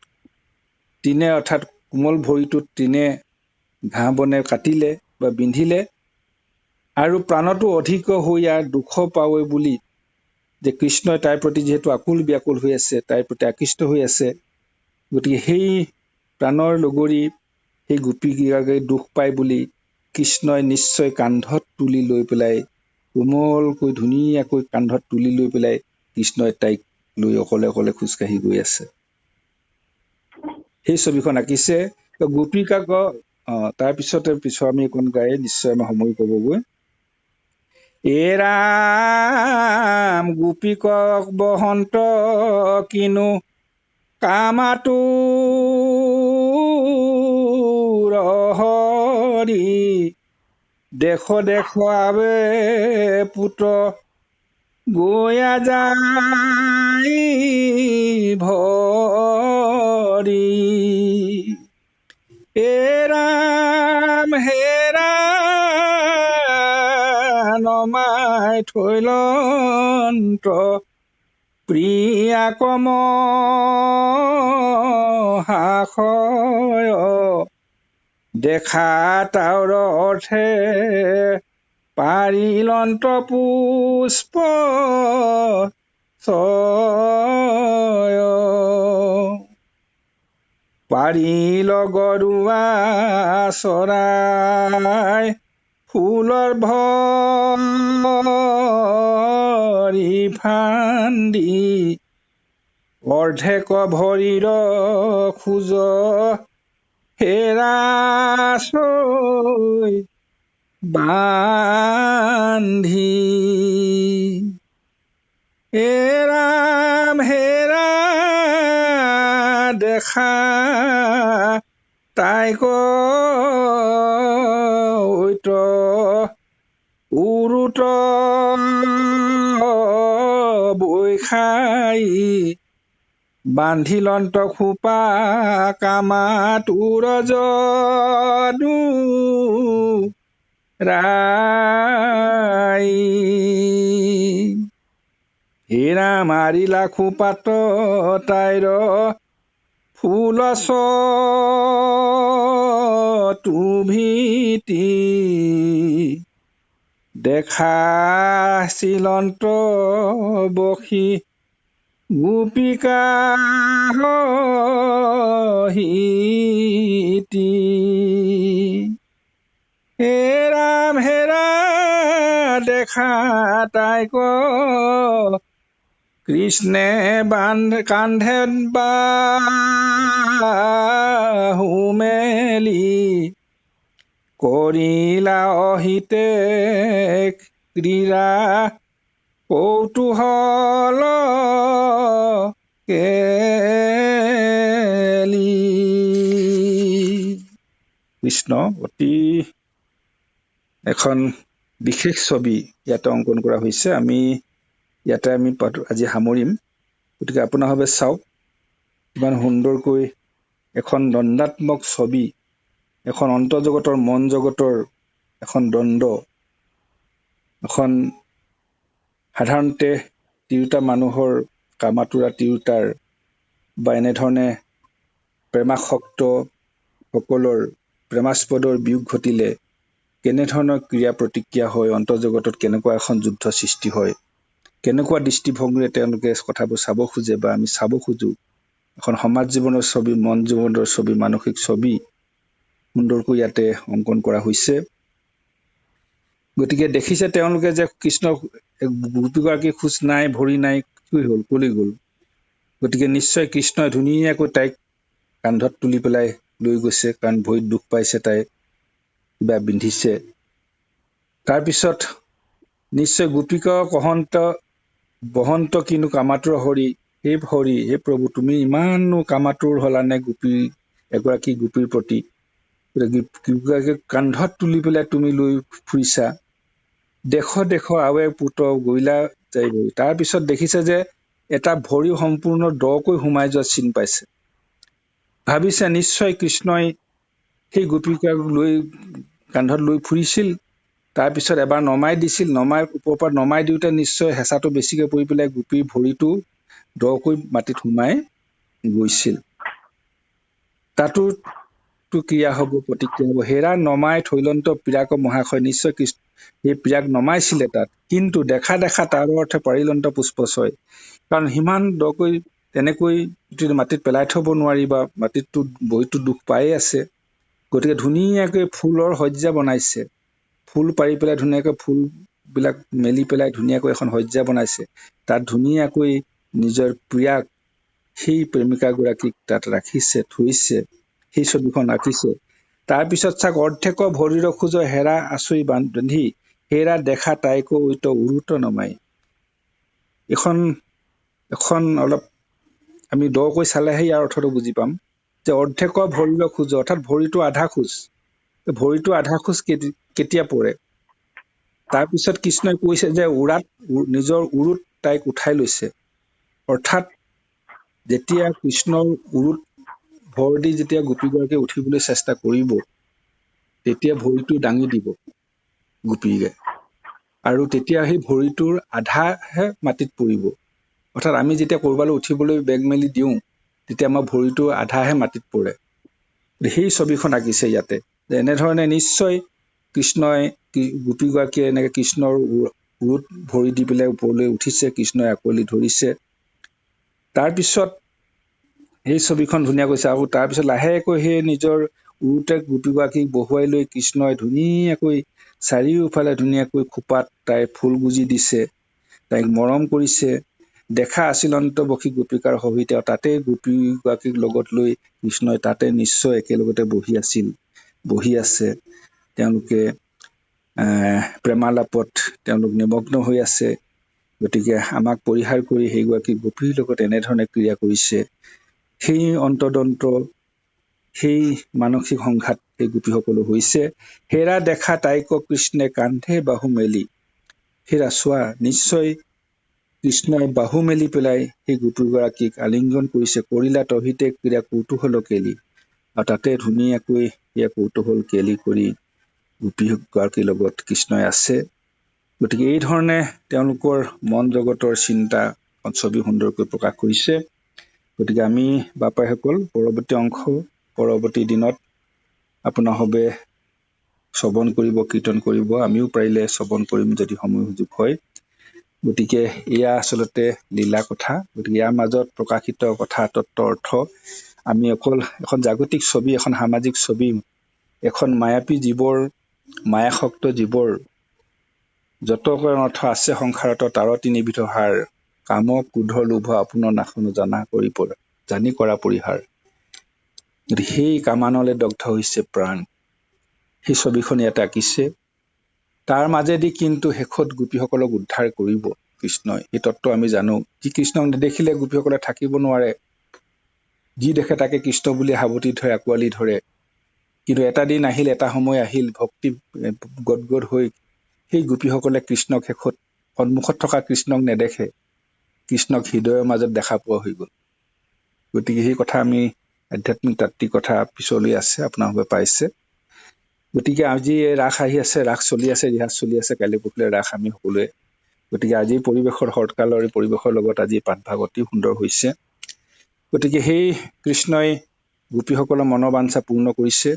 তিনে অৰ্থাৎ কোমল ভৰিটোত তিনে ঘাঁহ বনে কাটিলে বা বিন্ধিলে, আৰু প্ৰাণতো অধিক হৈ দুখ পাৱে বুলি, যে কৃষ্ণই তাইৰ প্ৰতি যিহেতু আকুল ব্যাকুল হৈ আছে, তাইৰ প্ৰতি আকৃষ্ট হৈ আছে, গতিকে সেই প্ৰাণৰ লগৰী সেই গোপীগৰাকীয়ে দুখ পায় বুলি কৃষ্ণই নিশ্চয় কান্ধত তুলি লৈ পেলাই, কোমলকৈ ধুনীয়াকৈ কান্ধত তুলি লৈ পেলাই কৃষ্ণই তাইক লৈ অকলে অকলে খোজকাঢ়ি গৈ আছে। সেই ছবিখন আঁকিছে গোপীকাক। তাৰপিছতে আমি এখন গাই নিশ্চয় আমাৰ সময় কবগৈ। ৰাম গোপীকক বসন্ত কিনো কামাতো হৰি, দেশ আবে পুত্ৰ গৈয়া যাই ভৰি, ৰাম হেৰা নমাই থৈলন্ত প্ৰিয়া কম হাসয়, দেখা তাউৰ অৰ্থে পাৰিলন্ত পুষ্প ছয়, পাৰিল গৰুৱা চৰাই ফুলৰ ভৰি ফান্দি, অৰ্ধেক ভৰিৰ খোজ হেৰাছৈ বান্ধি, ৰাম হেৰা দেখা তাইক ঐত উৰুত বৈ খাই, বান্ধিলন্ত খোপা কামাতুৰ যদু ৰাই, হেৰা মাৰিলা খোপাত তাইৰ ফুলছ তুভিতি, দেখা চিলন্ত বসি গোপিকা হিতি, ৰাম হেৰা দেখা তাইক কৃষ্ণে কান্ধে বাহু মেলি, কৰিলা অহিতে ক্ৰীড়া কৌতূহল কেলি। কৃষ্ণ অতি এখন বিশেষ ছবি ইয়াতে অংকন কৰা হৈছে। আমি আজি সামৰিম। গতিকে আপোনাৰভাৱে চাওক ইমান সুন্দৰকৈ এখন দ্বন্দ্বাত্মক ছবি, এখন অন্তৰ্জগতৰ মন জগতৰ এখন দ্বন্দ্ব, এখন সাধাৰণতে তিৰোতা মানুহৰ কামাতুৰা তিৰোতাৰ বা এনেধৰণে প্ৰেমাসক্ত সকলৰ প্ৰেমাস্পদৰ বিয়োগ ঘটিলে কেনেধৰণৰ ক্ৰিয়া প্ৰতিক্ৰিয়া হয়, অন্তৰ্জগতত কেনেকুৱা এখন যুদ্ধ সৃষ্টি হয়, কেনেকুৱা দৃষ্টিভংগীৰে তেওঁলোকে কথাবোৰ চাব খোজে বা আমি চাব খোজো। এখন সমাজ জীৱনৰ ছবি, মন জীৱনৰ ছবি, মানসিক ছবি সুন্দৰকৈ ইয়াতে অংকন কৰা হৈছে। গতিকে দেখিছে তেওঁলোকে যে কৃষ্ণ গোপীগৰাকী খোজ নাই, ভৰি নাই, কি হ'ল, কলি গ'ল। গতিকে নিশ্চয় কৃষ্ণই ধুনীয়াকৈ তাইক কান্ধত তুলি পেলাই লৈ গৈছে, কাৰণ ভৰিত দুখ পাইছে, তাই কিবা বিন্ধিছে। তাৰপিছত নিশ্চয় গোপীকা বহন্ত কিনো কামাতুৰ হৰি, হে প্ৰভু, তুমি ইমানো কামাতুৰ হলানে এগৰাকী গোপীৰ প্ৰতি। কান্ধত তুলি পেলাই তুমি লৈ ফুৰিছা, দেশ আৱে পুত গইলা যাই। তাৰপিছত দেখিছে যে এটা ভৰি সম্পূৰ্ণ দকৈ সোমাই যোৱা চিন পাইছে। ভাবিছে নিশ্চয় কৃষ্ণই সেই গোপীকাক কান্ধত লৈ ফুৰিছিল, তাৰপিছত এবাৰ নমাই দিছিল, ওপৰৰ পৰা নমাই দিওঁতে নিশ্চয় হেঁচাটো বেছিকে পৰি পেলাই গোপীৰ ভৰিটো দকৈ মাটিত সোমাই গৈছিল। তাতো ক্ৰিয়া হ'ব, প্ৰতিক্ৰিয়া হ'ব। হেৰা নমাই থৈলন্ত পিৰাক মহাশয়, নিশ্চয় সেই পিৰাক নমাইছিলে তাত, কিন্তু দেখা তাৰ অৰ্থে পাৰিলন্ত পুষ্পচয়। কাৰণ সিমান দকৈ তেনেকৈ মাটিত পেলাই থব নোৱাৰি, বা মাটিতটো ভৰিটো দুখ পায়ে আছে। গতিকে ধুনীয়াকৈ ফুলৰ সজ্জা বনাইছে, ফুল পাৰি পেলাই ধুনীয়াকৈ ফুলবিলাক মেলি পেলাই ধুনীয়াকৈ এখন সজ্জা বনাইছে। তাত ধুনীয়াকৈ নিজৰ প্ৰিয়াক, সেই প্ৰেমিকাগৰাকীক তাত ৰাখিছে, থৈছে, সেই ছবিখন আঁকিছে। তাৰপিছত চাক, অৰ্ধেক ভৰিৰ খোজ হেৰা আচৰি বান্ধি, হেৰা দেখা তাইক উৰুত নমাই। এখন অলপ আমি দকৈ চালেহে ইয়াৰ অৰ্থটো বুজি পাম যে অৰ্ধেক ভৰিৰ খোজ, অৰ্থাৎ ভৰিটো আধা খোজ। ভৰিটো আধা খোজ কেতিয়া পৰে? তাৰপিছত কৃষ্ণই কৈছে যে নিজৰ উৰুত তাইক উঠাই লৈছে। অৰ্থাৎ যেতিয়া কৃষ্ণৰ উৰুত ভৰ দি যেতিয়া গোপীগৰাকীয়ে উঠিবলৈ চেষ্টা কৰিব, তেতিয়া ভৰিটো দাঙি দিব গোপীয়ে, আৰু তেতিয়া সেই ভৰিটোৰ আধাহে মাটিত পৰিব। অৰ্থাৎ আমি যেতিয়া কৰবালৈ উঠিবলৈ বেগ মেলি দিওঁ, তেতিয়া আমাৰ ভৰিটো আধাহে মাটিত পৰে। সেই ছবিখন আঁকিছে ইয়াতে, যে এনেধৰণে নিশ্চয় কৃষ্ণই গোপীগৰাকীয়ে এনেকে কৃষ্ণৰ উৰুত ভৰি দি পেলাই ওপৰলৈ উঠিছে, কৃষ্ণই আঁকোৱালি ধৰিছে। তাৰপিছত সেই ছবিখন ধুনীয়া কৈছে, আৰু তাৰপিছত লাহেকৈ সেই নিজৰ উৰুতে গোপীগৰাকীক বহুৱাই লৈ কৃষ্ণই ধুনীয়াকৈ চাৰিওফালে ধুনীয়াকৈ খোপাত তাই ফুল গুজি দিছে, তাইক মৰম কৰিছে। দেখা আছিলন্ত বসী গোপিকাৰ সহিতে, তাতে গোপীগৰাকীক লগত লৈ কৃষ্ণই তাতে নিশ্চয় একেলগতে বহি আছে। তেওঁলোকে প্ৰেমালাপত তেওঁলোক নিমগ্ন হৈ আছে। গতিকে আমাক পৰিহাৰ কৰি সেইগৰাকী গোপীৰ লগত এনেধৰণে ক্ৰিয়া কৰিছে। সেই অন্তদন্ত, সেই মানসিক সংঘাত সেই গোপীসকলো হৈছে। হেৰা দেখা তাইক কৃষ্ণে কান্ধে বাহু মেলি, হেৰা চোৱা, নিশ্চয় কৃষ্ণই বাহু মেলি পেলাই সেই গোপীগৰাকীক আলিংগন কৰিছে। কৰিলা তহিতে ক্ৰীড়া কৌতূহল কেলি, আৰু তাতে ধুনীয়াকৈ সেয়া কৌতূহল কেলি কৰি গোপীগৰাকীৰ লগত কৃষ্ণই আছে। গতিকে এই ধৰণে তেওঁলোকৰ মন জগতৰ চিন্তা ছবি সুন্দৰকৈ প্ৰকাশ কৰিছে। গতিকে আমি বাপাইসকল পৰৱৰ্তী দিনত আপোনাৰ হবে শ্ৰৱণ কৰিব, কীৰ্তন কৰিব। আমিও পাৰিলে শ্ৰৱণ কৰিম যদি সময় সুযোগ হয়। গতিকে এয়া আচলতে লীলা কথা। গতিকে ইয়াৰ মাজত প্ৰকাশিত কথা, তত্ত্ব, অৰ্থ আমি অকল এখন জাগতিক ছবি, এখন সামাজিক ছবি, এখন মায়াবী জীৱৰ, মায়াসক্ত জীৱৰ যত অৰ্থ আছে সংসাৰত, তাৰো তিনিবিধ হাৰ, কাম, ক্ৰোধ, লোভ, আপোনাৰ নাশন জানি কৰা পৰিহাৰ। সেই কামানলে দগ্ধ হৈছে প্ৰাণ, সেই ছবিখন ইয়াতে আঁকিছে। তাৰ মাজেদি কিন্তু শেষত গোপীসকলক উদ্ধাৰ কৰিব কৃষ্ণই, এই তত্ত্ব আমি জানো। যি কৃষ্ণক নেদেখিলে গোপীসকলে থাকিব নোৱাৰে, যি দেখে তাকে কৃষ্ণ বুলি সাৱটি ধৰে, আঁকোৱালি ধৰে। কিন্তু এটা দিন আহিল, এটা সময় আহিল, ভক্তি গদগদ হৈ সেই গোপীসকলে কৃষ্ণক শেষত সন্মুখত থকা কৃষ্ণক নেদেখে, কৃষ্ণক হৃদয়ৰ মাজত দেখা পোৱা হৈ গল। গতিকে সেই কথা আমি আধ্যাত্মিক তাত্ত্বিক কথা পিছলৈ আছে, আপোনালোকে পাইছে। গতিকে আজি ৰাস আহি আছে, ৰাস চলি আছে, ৰিহাজ চলি আছে, কালি পৰহিলৈ ৰাস আমি সকলোৱে। গতিকে আজি পৰিৱেশৰ শৰৎকালৰ পৰিৱেশৰ লগত আজি পাঠভাগ অতি সুন্দৰ হৈছে। গতিকে সেই কৃষ্ণই গোপীসকলৰ মনৰ বাঞ্ছা পূৰ্ণ কৰিছে।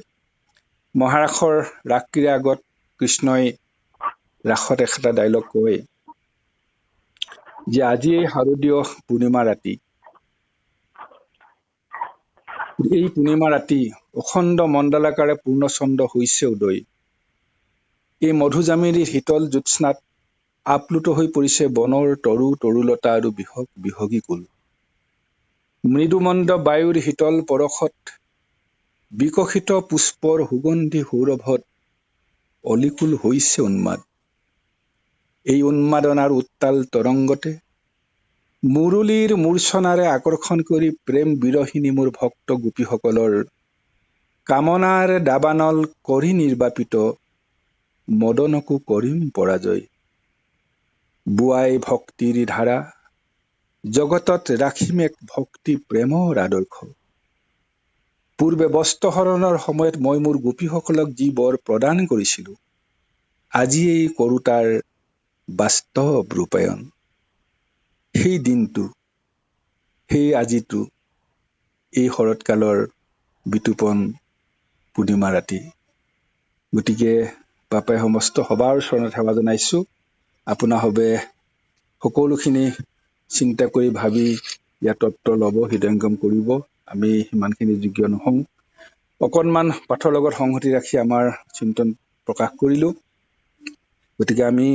মহাৰাসৰ ৰাসক্ৰিয়াৰ আগত কৃষ্ণই ৰাসত এটা ডাইলগ কয় যে আজি এই শাৰদীয় পূৰ্ণিমা ৰাতি, এই পূৰ্ণিমা ৰাতি অখণ্ড মণ্ডলাকাৰে পূৰ্ণচন্দ্ৰ হৈছে উদয়। এই মধুজামিনীৰ শীতল জ্যোৎস্নাত আপ্লুত হৈ পৰিছে বনৰ তৰু তৰুলতা আৰু বিহগী কুল। মৃদুমন্দ বায়ুৰ শীতল পৰশত বিকশিত পুষ্পৰ সুগন্ধি সৌৰভত অলিকুল হৈছে উন্মাদ। এই উন্মাদনাৰ উত্তাল তৰংগতে মুৰুলীৰ মূৰ্ছনাৰে আকৰ্ষণ কৰি প্ৰেম বিৰহিনী মোৰ ভক্ত গোপীসকলৰ কামনাৰ দাবানল কৰি নিৰ্বাপিত মদনকো কৰিম পৰাজয়। বুৱাই ভক্তিৰ ধাৰা জগতত ৰাখিম এক ভক্তি প্ৰেমৰ আদৰ্শ। পূৰ্বে বস্ত্ৰহৰণৰ সময়ত মই মোৰ গোপীসকলক যি বৰ প্ৰদান কৰিছিলো, আজি এই কৰো তাৰ বাস্তৱ ৰূপায়ণ। সেই দিনটো, সেই আজিটো, এই শৰৎকালৰ বিতুপন পূৰ্ণিমা ৰাতি। গতিকে বাপাই সমস্ত সবাৰ চৰণত সেৱা জনাইছো। আপোনাসবে সকলোখিনি চিন্তা কৰি ভাবি ইয়াত তত্ত্ব ল'ব, হৃদয়ংগম কৰিব। আমি সিমানখিনি যোগ্য নহওঁ। অকণমান পাঠৰ লগত সংগতি ৰাখি আমাৰ চিন্তন প্ৰকাশ কৰিলো। গতিকে আমি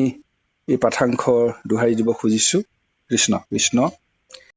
এই পাঠাংশ দোহাৰি দিব খুজিছো। কৃষ্ণ কৃষ্ণ।